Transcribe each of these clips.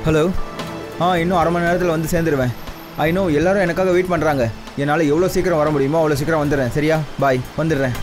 Hello. இன்னும் அரை மணி நேரத்தில் வந்து சேர்ந்துருவேன். ஐ நோ எல்லாரும் எனக்காக வெயிட் பண்ணுறாங்க. என்னால் எவ்வளோ சீக்கிரம் வர முடியுமோ அவ்வளோ சீக்கிரம் வந்துடுறேன். சரியா? பாய், வந்துடுறேன்.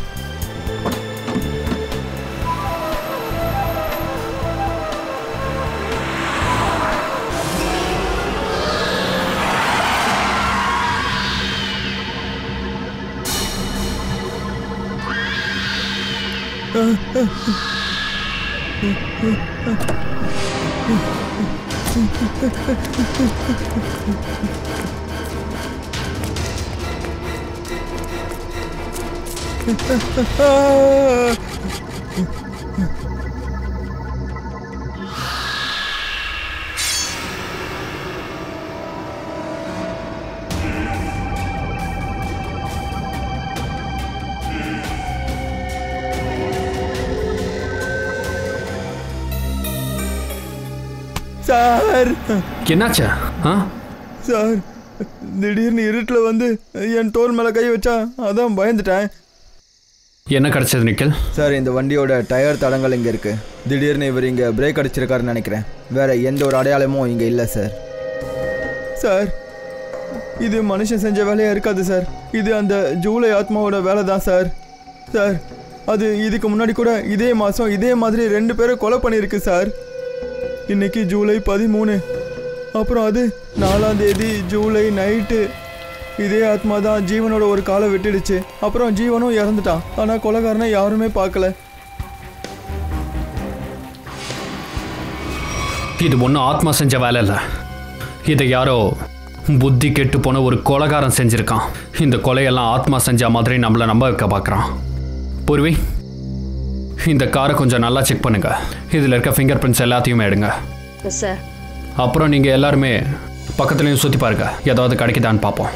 சார், என்னாச்சா? சார், திடீர்னு இருட்டில் வந்து என் தோல் மேலே கை வச்சா, அதான் பயந்துட்டேன். என்ன கிடைச்சது நிக்கல்? சார், இந்த வண்டியோட டயர் தடங்கள் இங்கே இருக்கு. திடீர்னு இவர் இங்கே பிரேக் அடிச்சிருக்காருன்னு நினைக்கிறேன். வேற எந்த ஒரு அடையாளமும் இங்கே இல்லை சார். சார், இது மனுஷன் செஞ்ச வேலையாக இருக்காது சார். இது அந்த ஜூலை ஆத்மாவோட வேலை தான் சார். சார், அது இதுக்கு முன்னாடி கூட இதே மாதம் இதே மாதிரி 2 பேரை கொலை பண்ணியிருக்கு சார். இன்னைக்கு ஜூலை 13. அப்புறம் அது 4ஆம் தேதி ஜூலை நைட்டு இதே ஆத்மா தான் ஜீவனோட ஒரு காலை விட்டுடுச்சு. அப்புறம் ஜீவனும் இறந்துட்டான். ஆனால் கொலைகாரனை யாருமே பார்க்கல. இது ஒன்றும் ஆத்மா செஞ்ச வேலை இல்லை. இதை யாரோ புத்தி கெட்டு போன ஒரு கொலைகாரன் செஞ்சிருக்கான். இந்த கொலையெல்லாம் ஆத்மா செஞ்ச மாதிரி நம்மளை நம்ப வைக்க பார்க்குறான். பூர்வி, இந்த காரை கொஞ்சம் நல்லா செக் பண்ணுங்க. இதில் இருக்க ஃபிங்கர் பிரிண்ட்ஸ் எல்லாத்தையுமே எடுங்க. சார், அப்புறம் நீங்கள் எல்லாருமே பக்கத்துலேயும் சுற்றி பாருங்க, ஏதாவது கிடைக்குதான்னு பார்ப்போம்.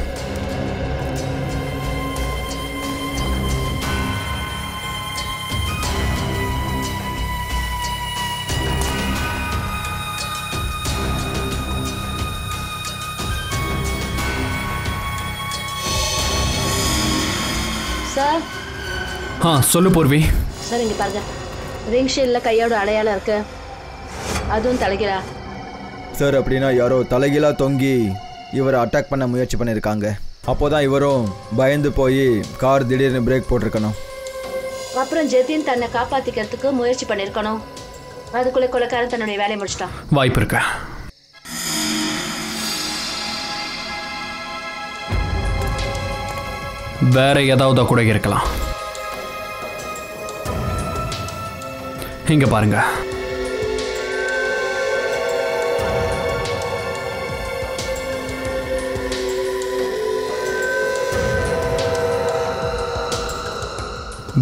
சார். சொல்லு பூர்வி. சார், இங்கே பாருங்க, ரிங் ஷீல்டில் கையோட அடையாளம் இருக்கு. அதுவும் தலைகீழா. சார், அப்படின்னா யாரோ தலைகீழா தொங்கி இவரை அட்டாக் பண்ண முயற்சி பண்ணியிருக்காங்க. அப்போதான் இவரும் பயந்து போய் கார் திடீர்னு பிரேக் போட்டிருக்கணும். அப்புறம் ஜெதின் தன்னை காப்பாற்றிக்கிறதுக்கு முயற்சி பண்ணியிருக்கணும். அதுக்குள்ளே கொலைக்காரன் தன்னுடைய வேலையை முடிச்சிட்டான். வாய்ப்பு இருக்கு. வேற ஏதாவது கூட இருக்கலாம். இங்க பாருங்க.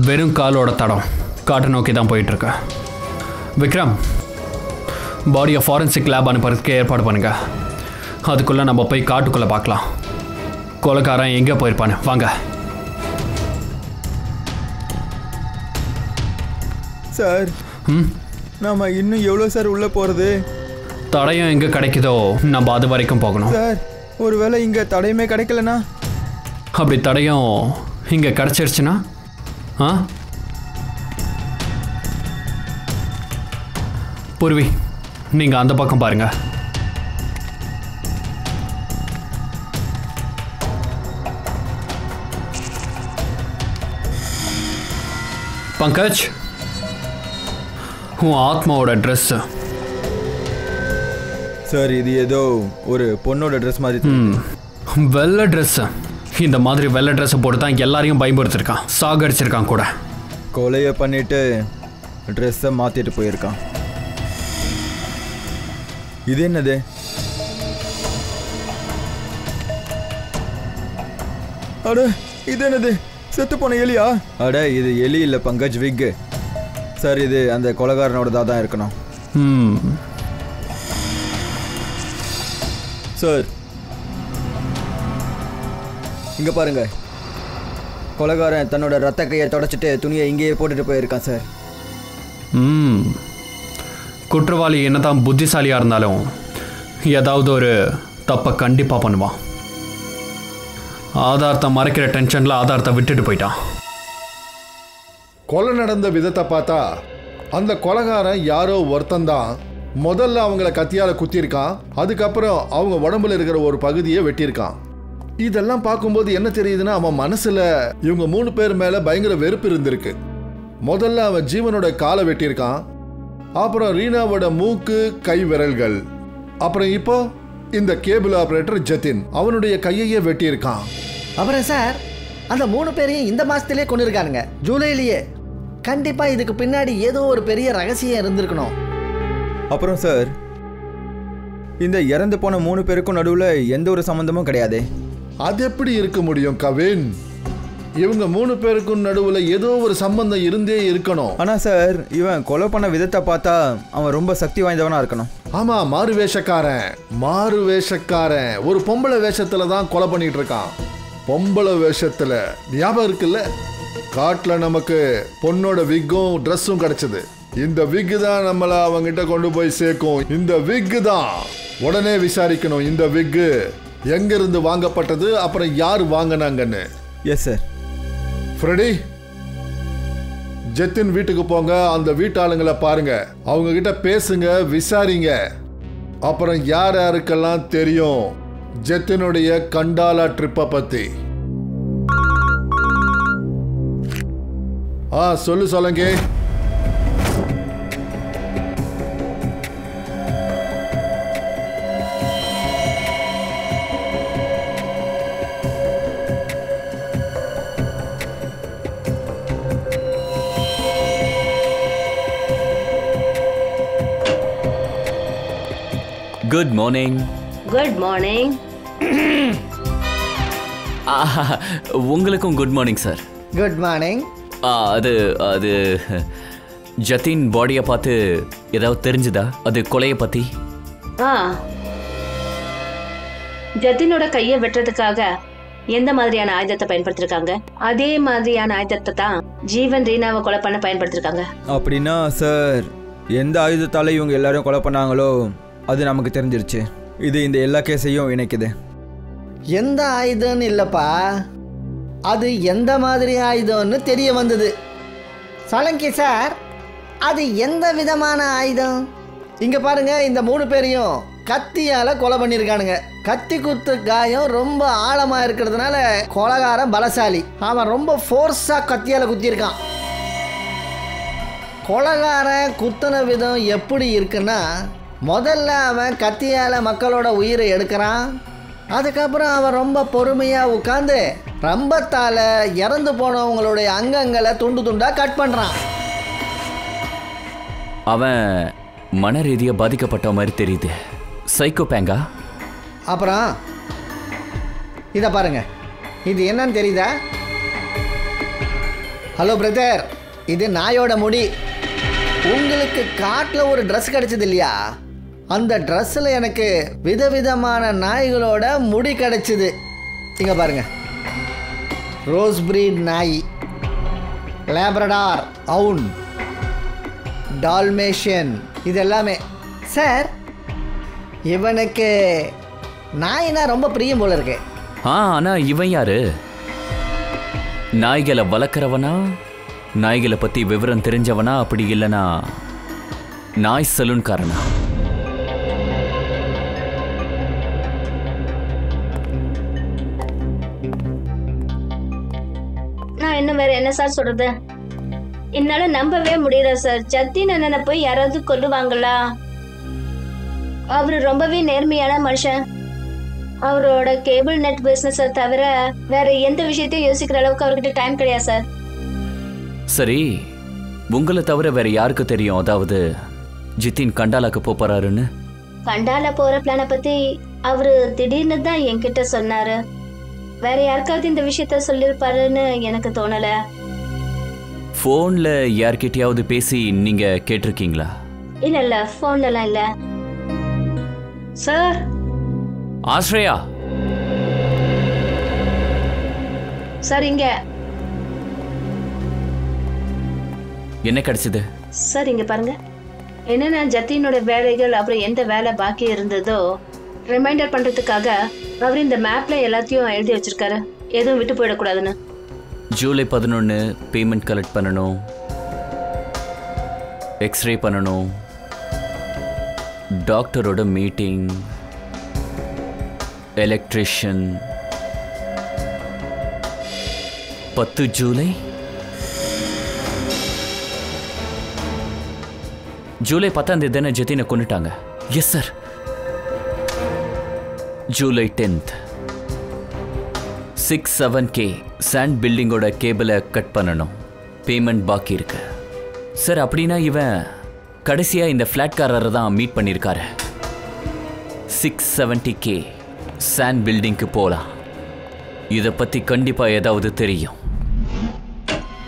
வெறும் காலோட தடம் காட்டை நோக்கி தான் போயிட்டு இருக்க. விக்ரம், பாடியை ஃபாரன்சிக் லேப் அனுப்புறதுக்கு ஏற்பாடு பண்ணுங்க. அதுக்குள்ள நம்ம போய் காட்டுக்குள்ள பார்க்கலாம். கொலைக்காரன் எங்கே போயிருப்பானு. வாங்க. சார், நாம இன்னும் எவ்வளோ சார் உள்ளே போகிறது? தடயம் எங்கே கிடைக்குதோ நம்ம அது வரைக்கும் போகணும். சார், ஒருவேளை இங்கே தடயமே கிடைக்கலனா? அப்படி தடயம் இங்கே கிடச்சிருச்சுன்னா பூர்வி, நீங்கள் அந்த பக்கம் பாருங்க. பங்கஜ், உன் ஆத்மாவோட ட்ரெஸ். சார், இது ஏதோ ஒரு பொண்ணோட ட்ரெஸ் மாதிரி. வெள்ளை ட்ரெஸ். இந்த மாதிரி வெள்ளை ட்ரெஸ்ஸை போட்டு தான் எல்லாரையும் பயன்படுத்திருக்கான், சாகடிச்சிருக்கான் கூட. கொலையை பண்ணிட்டு ட்ரெஸ்ஸை மாற்றிட்டு போயிருக்கான். இது என்னது? அட, இது என்னது? செத்து போன எலியா? அட, இது எலி இல்லை பங்கஜ், விக்கு. சார், இது அந்த கொலைகாரனோடதாக தான் இருக்கணும். சார், இங்கே பாருங்க. கொலைகாரன் தன்னோட ரத்த கையை தொடச்சிட்டு துணியை இங்கேயே போட்டுட்டு போயிருக்கான் சார். குற்றவாளி என்னதான் புத்திசாலியாக இருந்தாலும் ஏதாவது ஒரு தப்பை கண்டிப்பாக பண்ணுவான். ஆதாரத்தை மறைக்கிற டென்ஷனில் ஆதாரத்தை விட்டுட்டு போயிட்டான். கொலை நடந்த விதத்தை பார்த்தா அந்த கொலைகாரன் யாரோ ஒருத்தந்தான் முதல்ல அவங்கள கத்தியால குத்திருக்கான், அதுக்கப்புறம் அவங்க உடம்புல இருக்கிற ஒரு பகுதியை வெட்டியிருக்கான். இதெல்லாம் பார்க்கும்போது என்ன தெரியுதுன்னா, அவன் மனசுல இவங்க 3 பேர் மேல பயங்கர வெறுப்பு இருந்திருக்கு. முதல்ல அவன் ஜீவனோட காலை வெட்டியிருக்கான், அப்புறம் ரீனாவோட மூக்கு, கை விரல்கள், அப்புறம் இப்போ இந்த கேபிள் ஆபரேட்டர் ஜதின் அவனுடைய கையையே வெட்டியிருக்கான். அப்புறம் சார் அந்த 3 பேரையும் இந்த மாசத்திலே கொண்டு இருக்கானுங்க, ஜூலையிலேயே. கண்டிப்பா இதுக்கு பின்னாடி ஏதோ ஒரு பெரிய ரகசியம் இருந்திருக்கணும். அப்புறம் சார், இந்த இறந்து போன 3 பேருக்கும் நடுவில் எந்த ஒரு சம்மந்தமும் கிடையாது. அது எப்படி இருக்க முடியும் கவின்? இவங்க 3 பேருக்கும் நடுவில் ஏதோ ஒரு சம்பந்தம் இருந்தே இருக்கணும். ஆனால் சார், இவன் கொலை பண்ண விதத்தை பார்த்தா அவன் ரொம்ப சக்தி வாய்ந்தவனா இருக்கணும். ஆமா, மாறு வேஷக்காரன் ஒரு பொம்பளை வேஷத்துல தான் கொலை பண்ணிட்டு இருக்கான். பொம்பளை வேஷத்துல ஞாபகம் இருக்குல்ல, காட்டுல நமக்கு பொண்ணோட விக்கும் ட்ரெஸ்ஸும் கிடைச்சது. இந்த விக்கு தான் நம்மள அவங்கிட்ட கொண்டு போய் சேர்க்கும். இந்த விக்கு தான் உடனே விசாரிக்கணும், இந்த விக்கு எங்க இருந்து வாங்கப்பட்டது, அப்புறம் யார் வாங்கினாங்கன்னு. Yes sir. ஃப்ரெடி, ஜெத்தின் வீட்டுக்கு போங்க, அந்த வீட்டாளுங்களை பாருங்க, அவங்க கிட்ட பேசுங்க, விசாரிங்க. அப்புறம் யார் யாருக்கெல்லாம் தெரியும் ஜெத்தினுடைய கண்டாலா ட்ரிப்பை பத்தி. சொல்லுங்க. Good morning. Good morning. உங்களுக்கும் good morning sir. Good morning. அது ஜதின் பாடியை பார்த்து ஏதாவது தெரிஞ்சுதா, அது கொலையை பத்தி? ஜதினோட கையை வெட்டுறதுக்காக எந்த மாதிரியான ஆயுதத்தை பயன்படுத்திருக்காங்க, அதே மாதிரியான ஆயுதத்தை தான் ஜீவன் ரீனாவை கொலை பண்ண பயன்படுத்திருக்காங்க. அப்படின்னா சார், எந்த ஆயுதத்தால இவங்க எல்லாரும் கொலை பண்ணாங்களோ அது நமக்கு தெரிஞ்சிருச்சு. இது இந்த எல்லா கேஸையும் இணைக்குது. எந்த ஆயுதம்னு இல்லைப்பா, அது எந்த மாதிரி ஆயுதம்னு தெரிய வந்தது. சலங்கி சார், அது எந்த விதமான ஆயுதம்? இங்கே பாருங்க, இந்த 3 பேரையும் கத்தியால் கொலை பண்ணியிருக்கானுங்க. கத்தி குத்து காயம் ரொம்ப ஆழமாக இருக்கிறதுனால கொலைகாரன் பலசாலி. அவன் ரொம்ப ஃபோர்ஸாக கத்தியால் குத்தியிருக்கான். கொலைகாரன் குத்தின விதம் எப்படி இருக்குன்னா, முதல்ல அவன் கத்தியால் மக்களோட உயிரை எடுக்கிறான். அதுக்கப்புறம் அவன் ரொம்ப பொறுமையாக உட்காந்து ரம்பத்தால் இறந்து போனவங்களுடைய அங்கங்களை துண்டு துண்டாக கட் பண்ணுறான். அவன் மன ரீதியாக பாதிக்கப்பட்ட மாதிரி தெரியுது. சைக்கோபேங்கா? அப்புறம் இதை பாருங்க, இது என்னன்னு தெரியுதா? ஹலோ பிரதர், இது நாயோட முடி. உங்களுக்கு காட்டில் ஒரு ட்ரெஸ் கிடைச்சது இல்லையா? அந்த ட்ரெஸ்ஸில் எனக்கு விதவிதமான நாய்களோட முடி கிடைச்சிது. இங்கே பாருங்க, ரோஸ் பிரீட் நாய், லேப்ரடார் அவுன், டால்மேஷியன், இது எல்லாமே. சார், இவனுக்கு நாய்னா ரொம்ப பிரியம் போல இருக்கு. ஆனால் இவன் யாரு? நாய்களை வளர்க்குறவனா, நாய்களை பற்றி விவரம் தெரிஞ்சவனா, அப்படி இல்லைனா நாய் சலூன்காரனா? நான் இன்னும் வேற என்ன சார் சொல்றது? என்னால நம்பவே முடியல சார். ஜத்தின் அண்ணனை போய் யாராவது கொல்லுவாங்களா? அவரு ரொம்பவே நேர்மையான மனுஷன். அவரோட கேபிள் நெட் பிசினஸ் தவிர வேற எந்த விஷயத்தையும் யோசிக்கிற அளவுக்கு அவர்கிட்ட டைம் கிடையாது சார். சரி, உங்களை தவிர வேற யாருக்கு தெரியும், அதாவது ஜித்தின் கண்டாலாக்கு போறாருன்னு? கண்டால போற பிளான பத்தி அவரு திடீர்னு தான் என்கிட்ட சொன்னாரு. வேற யாருக்காவது இந்த விஷயத்த சொல்லிருப்பாருன்னு எனக்கு தோணல. போன்ல யார்கிட்டயாவது பேசி நீங்க கேட்டிருக்கீங்களா? இல்ல, போன்லலாம் இல்ல சார். ஆஸ்ரயா சார், இங்க என்ன கிடைச்சது? சார் இங்க பாருங்க. என்னன்னா, ஜத்தினோட வேலைகள் அப்புறம் எந்த வேலை பாக்கி இருந்ததோ ரிமைண்டர் பண்றதுக்காக அவர் இந்த மேப்ல எல்லாத்தையும் எழுதி வச்சிருக்காரு, எதுவும் விட்டு போயிடக்கூடாதுன்னு. ஜூலை 11 பேமெண்ட் கலெக்ட் பண்ணணும், எக்ஸ்ரே பண்ணணும், டாக்டரோட மீட்டிங், எலக்ட்ரிஷியன். 10 ஜூலை. ஜூலை 10ஆம் தேதி தானே ஜதினை கொண்டுட்டாங்க? Yes sir. July 10th 67K சாண்ட் பில்டிங்கோட கேபிளை கட் பண்ணணும். பேமெண்ட் பாக்கி இருக்கு சார். அப்படின்னா இவன் கடைசியாக இந்த ஃப்ளாட்காரரை தான் மீட் பண்ணியிருக்காரு. 670K சாண்ட் பில்டிங்க்கு போகலாம். இதை பற்றி கண்டிப்பாக ஏதாவது தெரியும்.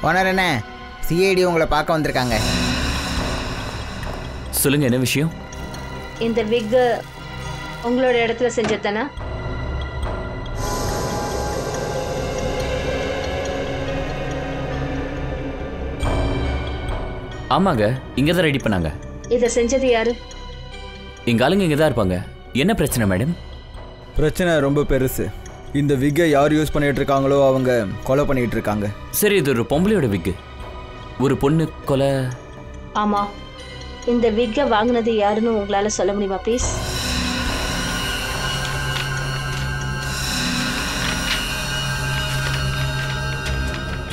ஓனர் என்ன, சிஐடி உங்களை பார்க்க வந்திருக்காங்க. சொல்லுங்க, என்ன விஷயம்? இந்த விக் உங்களோட இடத்துல செஞ்சதானா? ஆமாங்க, இங்கே தான் ரெடி பண்ணாங்க. இதை செஞ்சது யாரு? எங்கள் ஆளுங்க இங்கே தான் இருப்பாங்க. என்ன பிரச்சனை மேடம்? பிரச்சனை ரொம்ப பெருசு. இந்த விக்கை யார் யூஸ் பண்ணிட்டு இருக்காங்களோ அவங்க கொலை பண்ணிட்டு இருக்காங்க. சரி, இது ஒரு பொம்பளையோட விக்கு. ஒரு பொண்ணு கொலை. ஆமா, இந்த விக்கை வாங்கினது யாருன்னு உங்களால சொல்ல முடியுமா ப்ளீஸ்?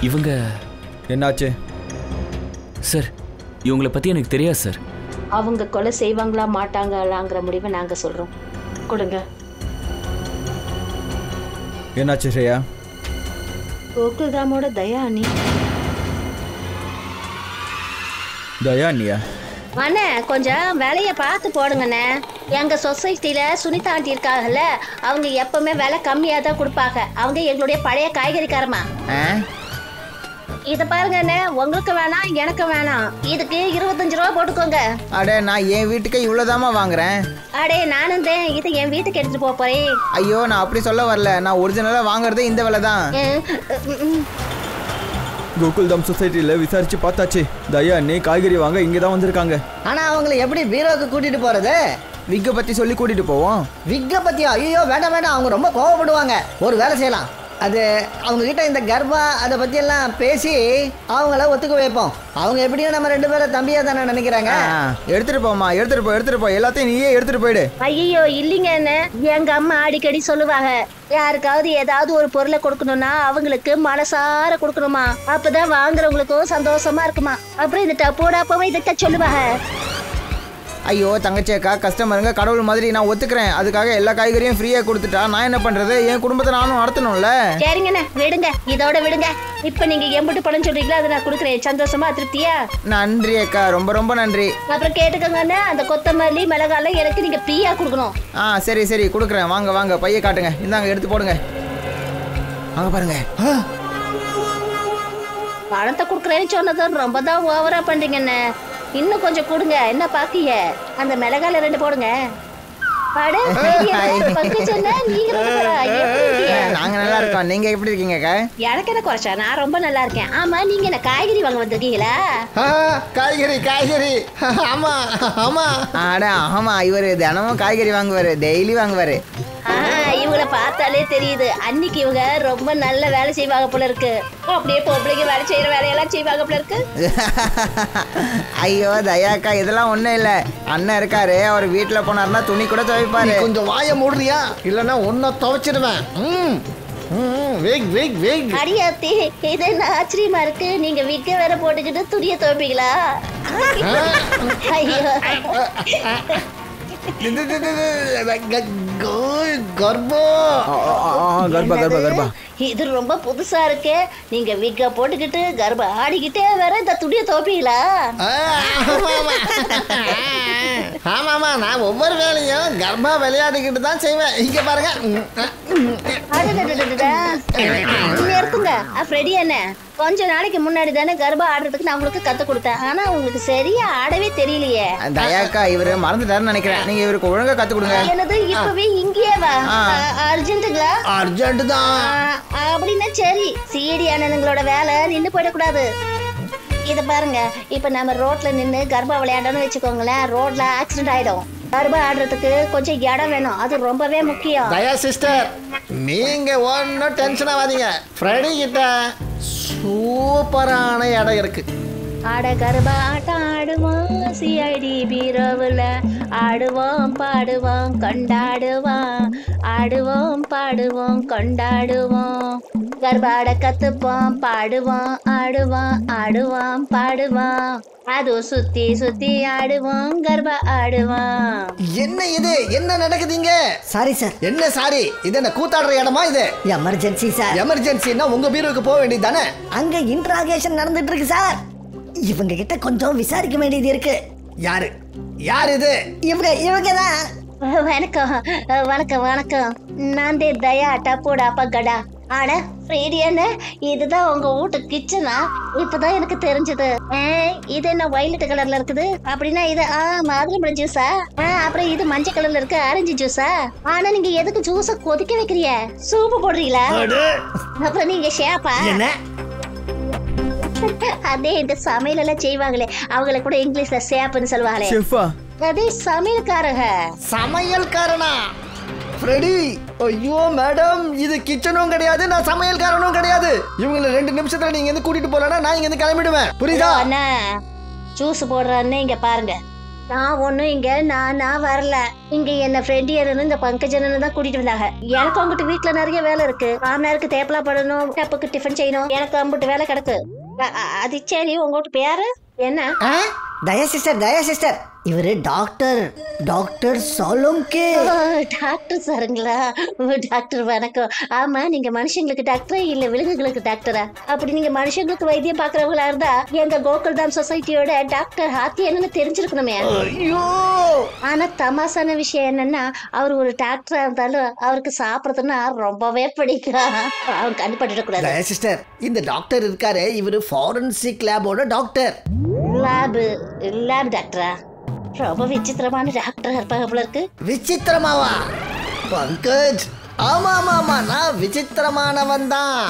இவங்க என்னாச்சு சார்? இவங்களை பற்றி எனக்கு தெரியாது சார். அவங்க கொலை செய்வாங்களா மாட்டாங்களாங்கிற முடிவை நாங்க சொல்றோம். கொடுங்க. என்னாச்சு ஸ்ரேயா? கோகுல்ராமோட தயா அண்ணி. தயா அண்ணியா? அண்ணே, கொஞ்சம் வேலையை பார்த்து போடுங்கண்ணே. எங்க சொசைட்டில சுனிதா ஆண்டி இருக்காங்கல்ல, அவங்க எப்பவுமே விலை கம்மியா தான் கொடுப்பாங்க. அவங்க எங்களுடைய பழைய காய்கறிக்காரமா. இத பாருங்க அண்ணே, உங்களுக்கு வேணாம் எனக்கு வேணாம். இதுக்கு 25 ரூபா போட்டுக்கோங்க. அடே, நான் என் வீட்டுக்கு இவ்வளோதாம்மா வாங்குறேன். அடே, நானும் தான் இதை என் வீட்டுக்கு எடுத்துட்டு போறேன். ஐயோ, நான் அப்படி சொல்ல வரல. நான் ஒரிஜினலாக வாங்குறது இந்த விலை தான். கோகுல்தாம் சொசைட்டியில் விசாரிச்சு பார்த்தாச்சு. தயா அண்ணி காய்கறி வாங்க இங்கே தான் வந்திருக்காங்க. ஆனால் அவங்களை எப்படி பீரோவுக்கு கூட்டிட்டு போறது? விக்கை பற்றி சொல்லி கூட்டிகிட்டு போவோம். விக்கை பத்தியா? ஐயோ வேண்டாம் வேண்டாம், அவங்க ரொம்ப கோவப்படுவாங்க. ஒரு வேலை செய்யலாம், அது அவங்க கிட்ட இந்த கர்ப்பா அதை பத்தி எல்லாம் பேசி அவங்கள ஒத்துக்க வைப்போம். அவங்க எப்படியும் நம்ம 2 பேரும் தம்பியா தானே நினைக்கிறாங்க. எடுத்துட்டு போமா, எடுத்துட்டு போ, எல்லாத்தையும் நீயே எடுத்துட்டு போயிடு. ஐயோ இல்லைங்க அண்ணே, எங்க அம்மா அடிக்கடி சொல்லுவாங்க, யாருக்காவது ஏதாவது ஒரு பொருளை கொடுக்கணும்னா அவங்களுக்கு மனசார கொடுக்கணுமா, அப்பதான் வாங்குறவங்களுக்கும் சந்தோஷமா இருக்குமா. அப்புறம் இந்த டப்போடாப்பவே இதை சொல்லுவாங்க. ஐயோ தங்கச்சியக்கா, கஸ்டமருங்க கடவுள் மாதிரி, நான் ஒத்துக்கிறேன். அதுக்காக எல்லா காய்கறியும் ஃப்ரீயா கொடுத்துட்டா நான் என்ன பண்றது? என் குடும்பத்தை நானும் நடத்தணும்ல. சரிங்கண்ணே, விடுங்க, இதோட விடுங்க. இப்ப நீங்க எம்பிட்டு பணம் சொல்றீங்களா அதை நான் கொடுக்குறேன். சந்தோஷமா, திருப்தியா? நன்றி அக்கா, ரொம்ப ரொம்ப நன்றி. அப்புறம் கேட்டுக்கோங்க, அந்த கொத்தமல்லி மிளகாலாம் எனக்கு நீங்க ஃப்ரீயா கொடுக்கணும். சரி சரி கொடுக்குறேன். வாங்க வாங்க, பைய காட்டுங்க, இந்தாங்க எடுத்து போடுங்க. வாங்க பாருங்க. பணத்தை கொடுக்குறேன்னு சொன்னதும் ரொம்ப தான் ஓவரா பண்றீங்கண்ணே. இன்னும் கொஞ்சம் கொடுங்க. என்ன பாக்கிய? அந்த மிளகால 2 போடுங்க. நாங்க நல்லா இருக்கோம். நீங்க எப்படி இருக்கீங்க? எனக்கு என்ன குறைச்சா? நான் ரொம்ப நல்லா இருக்கேன். ஆமா, நீங்க என்ன காய்கறி வாங்க வந்திருக்கீங்களா? காய்கறி ஆமா ஆமா. ஆடா ஆமா, இவரு தினமும் காய்கறி வாங்குவாரு, டெய்லி வாங்குவாரு. இவங்களை பார்த்தாலே தெரியுது, அன்னைக்கு இவங்க ரொம்ப நல்ல வேலை செய்வாங்க போல இருக்கு. அப்படியே பொம்பளைங்க வேலை செய்யற வேலையெல்லாம் செய்வாங்க போல இருக்கு. ஐயோ தயாக்கா, இதெல்லாம் ஒண்ணும் இல்ல. அண்ணன் இருக்காரு, அவர் வீட்டுல போனாருன்னா துணி கூட துவைப்பாரு. கொஞ்சம் வாய மூடுறியா? இல்லன்னா ஒன்ன துவைச்சிடுவேன். அடியாத்தி, இது என்ன ஆச்சரியமா இருக்கு, நீங்க விக்க வேற போட்டுக்கிட்டு துணியை துவைப்பீங்களா? ஐயோ, இது ரொம்ப புதுசா இருக்கு. நீங்க விக்க போட்டுக்கிட்டு கர்ப்ப ஆடிக்கிட்டே வேற இந்த துணியை துவைப்பீங்களா? ஆமாமா, நான் ஒவ்வொரு வேலையும் கர்ப்பா விளையாடிக்கிட்டு தான் செய்வேன். இங்க பாருங்க. இருக்குங்க ஃப்ரெடி என்ன, கொஞ்ச நாளைக்கு முன்னாடி தானே கர்ப்பா ஆடுறதுக்கு நான் உங்களுக்கு கத்து கொடுத்தேன். ஆனா உங்களுக்கு சரியா ஆடவே தெரியலையே. தயாக்கா, இவரு மறந்துட்டாருன்னு நினைக்கிறேன். நீங்க இவருக்கு ஒழுங்கா கத்து கொடுங்க. என்னது, இப்பவே இங்கேயே வா? அர்ஜென்ட்டுங்களா? அர்ஜென்ட் தான். அப்படின்னா சரி, சிஐடி அண்ணனுங்களோட வேலை நின்று போயிடக்கூடாது. இத பாருங்க, இப்ப நம்ம ரோட்ல நின்று கர்ப்பா விளையாடணும்னு வச்சுக்கோங்களேன், ரோட்ல ஆக்சிடென்ட் ஆயிடும். கர்ப்பா ஆடுறதுக்கு கொஞ்சம் இடம் வேணும், அது ரொம்பவே முக்கியம். தயா சிஸ்டர், நீங்க ஒன்னும் டென்ஷன் ஆகாதீங்க. ஃப்ரெடி கிட்ட சூப்பரான இடம் இருக்கு. ஆட கர்ப்பாட்டம் ஆடுவோம் சிஐடி பீரோவுல ஆடுவோம் பாடுவோம் கொண்டாடுவோம் ஆடுவோம் பாடுவோம் கொண்டாடுவோம் கர்ப்பாட கத்துப்போம் பாடுவோம் ஆடுவோம் ஆடுவோம் பாடுவோம் அதுவும் சுத்தி சுத்தி ஆடுவோம் கர்ப்பா ஆடுவோம். என்ன இது என்ன நடக்குதுங்க? Sorry sir. என்ன சாரி? இது என்ன கூத்தாடுற இடமா இது? Emergency sir. எமர்ஜென்சினா உங்க பீரோக்கு போக வேண்டியது தானே? அங்க இன்ட்ராகேஷன் நடந்துட்டு இருக்கு சார். இவங்க கிட்ட கொஞ்சம் விசாரிக்க வேண்டியது இருக்கு. யாரு யார் இது? இவங்க தான். வணக்கம் வணக்கம் வணக்கம். நான் தயா டப்போட அப்பா கடா. ஆட ஃப்ரீடியான இதுதான் உங்க வீட்டு கிச்சனா? இப்பதான் எனக்கு தெரிஞ்சது. இது என்ன வயலட் கலர்ல இருக்குது? அப்படின்னா இது மாதுளம்பழம் ஜூஸா? அப்புறம் இது மஞ்சள் கலர்ல இருக்கு ஆரஞ்சு ஜூஸா? ஆனா நீங்க எதுக்கு ஜூஸ கொதிக்க வைக்கிறீங்க? சூப்பு போடுறீங்களா? அப்புறம் நீங்க ஷேப்பா? அதே இந்த சமையல் எல்லாம் செய்வாங்களே அவங்கள கூட இங்கிலீஷ்ல ஷேப்னு சொல்லுவாங்களே. அதே சமையல்காரங்க. சமையல்காரனா? ஃப்ரெடி, ஐயோ மேடம், இது கிச்சனும் கிடையாது, நான் சமையல்காரனும் கிடையாது. இவங்கள 2 நிமிஷத்துல நீங்க இருந்து கூட்டிட்டு போலனா நான் இங்க இருந்து கிளம்பிடுவேன். புரியுதா? அண்ணா ஜூஸ் போடுறான்னு இங்க பாருங்க. நான் ஒண்ணும் இங்க நான் வரல. இங்க என்ன ஃப்ரெண்ட் யாருன்னு இந்த பங்கஜனன்னு தான் கூட்டிட்டு வந்தாங்க. எனக்கு அவங்ககிட்ட வீட்டுல நிறைய வேலை இருக்கு. மாமனாருக்கு தேப்பலா படணும், டப்புக்கு டிஃபன் செய்யணும். எனக்கு அம்பிட்டு வேலை கிடக்கு. அது சரி, உங்ககிட்ட பேரு என்ன? தயா சிஸ்டர். இவரு டாக்டர் சோலம்கே. டாக்டர் சாருங்களா? டாக்டர் வணக்கம். ஆமா, நீங்க மனுஷங்களுக்கு டாக்டரா இல்ல விலங்குகளுக்கு டாக்டரா? அப்படி நீங்க மனுஷங்களுக்கு வைத்தியம் பாக்குறவங்களா இருந்தா எங்க கோகுல்தாம் சொசைட்டியோட டாக்டர் ஹாத்தி என்னன்னு தெரிஞ்சிருக்கணுமே. ஆனா தமாசான விஷயம் என்னன்னா, அவர் ஒரு டாக்டரா இருந்தாலும் அவருக்கு சாப்பிடறதுன்னா ரொம்பவே பிடிக்கும். அவங்க கண்டுபட்டு கூடாது. தயா சிஸ்டர், இந்த டாக்டர் இருக்காரு, இவரு ஃபாரன்சிக் லேபோட டாக்டர். லேப் டாக்டரா? ரொம்ப விசித்திரமான டாக்டர் இருப்பாங்க போல இருக்கு. விசித்திரமாவா? பங்கஜ், ஆமா நான் விசித்திரமானவன் தான்.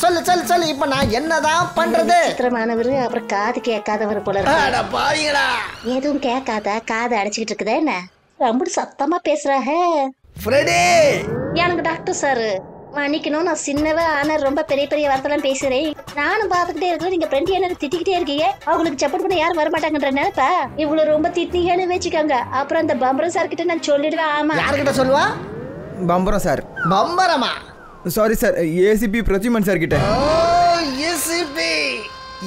சொல்லு இப்ப நான் என்னதான் பண்றது? விசித்திரமானவரு அப்புறம் காது கேட்காதவர் போல இருக்கு. எதுவும் கேட்காத காது அடைச்சிக்கிட்டு இருக்குதா என்ன? ரொம்ப சத்தமா பேசுறாங்க. எனக்கு டாக்டர் சாரு மன்னிக்கணும், நான் சின்னவ ஆனா ரொம்ப பெரிய வார்த்தைலாம் பேசுறேன். நானும் பாத்துக்கிட்டே இருக்கேன், நீங்க ஃப்ரெண்ட் என்ன திட்டிக்கிட்டே இருக்கீங்க. அவங்களுக்கு சப்போர்ட் பண்ண யாரும் வர மாட்டாங்கன்ற நினைப்பா? இவ்வளவு ரொம்ப திட்டிங்கன்னு வச்சுக்கோங்க. அப்புறம் அந்த பம்பரம் சார் கிட்ட நான் சொல்லிடுவேன். ஆமா, யார்கிட்ட சொல்லுவா? பம்பரம் சார். பம்பரமா? Sorry sir, ACP Pradyuman sir கிட்ட.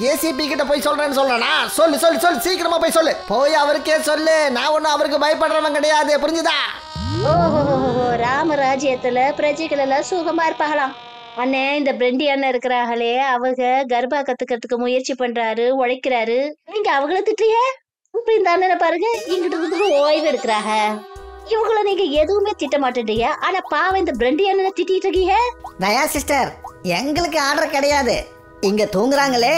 ஏசிபி கிட்ட போய் சொல்றேன்னு சொல்லனா? சொல்லு சீக்கிரமா போய் சொல்லு. போய் அவருக்கே சொல்லு, நான் ஒன்னும் அவருக்கு பயப்படுறவன் கிடையாது. புரிஞ்சுதா? ஓஹோ, ராமராஜ்யத்துல பிரஜைகள் எல்லாம் சுகமா இருப்பாங்களாம். அண்ணே, இந்த பிரெண்டி அண்ணன் இருக்கிறாங்களே, அவங்க கர்ப்பா கத்துக்கிறதுக்கு முயற்சி பண்றாரு, உழைக்கிறாரு. நீங்க அவங்கள திட்டுறிய? இப்ப இந்த அண்ணனை பாருங்க, இங்கிட்டு ஓய்வு எடுக்கிறாங்க. இவங்கள நீங்க எதுவுமே திட்ட மாட்டேன்றீங்க. ஆனா பாவம் இந்த பிரெண்டி அண்ணனை திட்டிட்டு இருக்கீங்க. தயா சிஸ்டர், எங்களுக்கு ஆர்டர் கிடையாது. இங்க தூங்குறாங்களே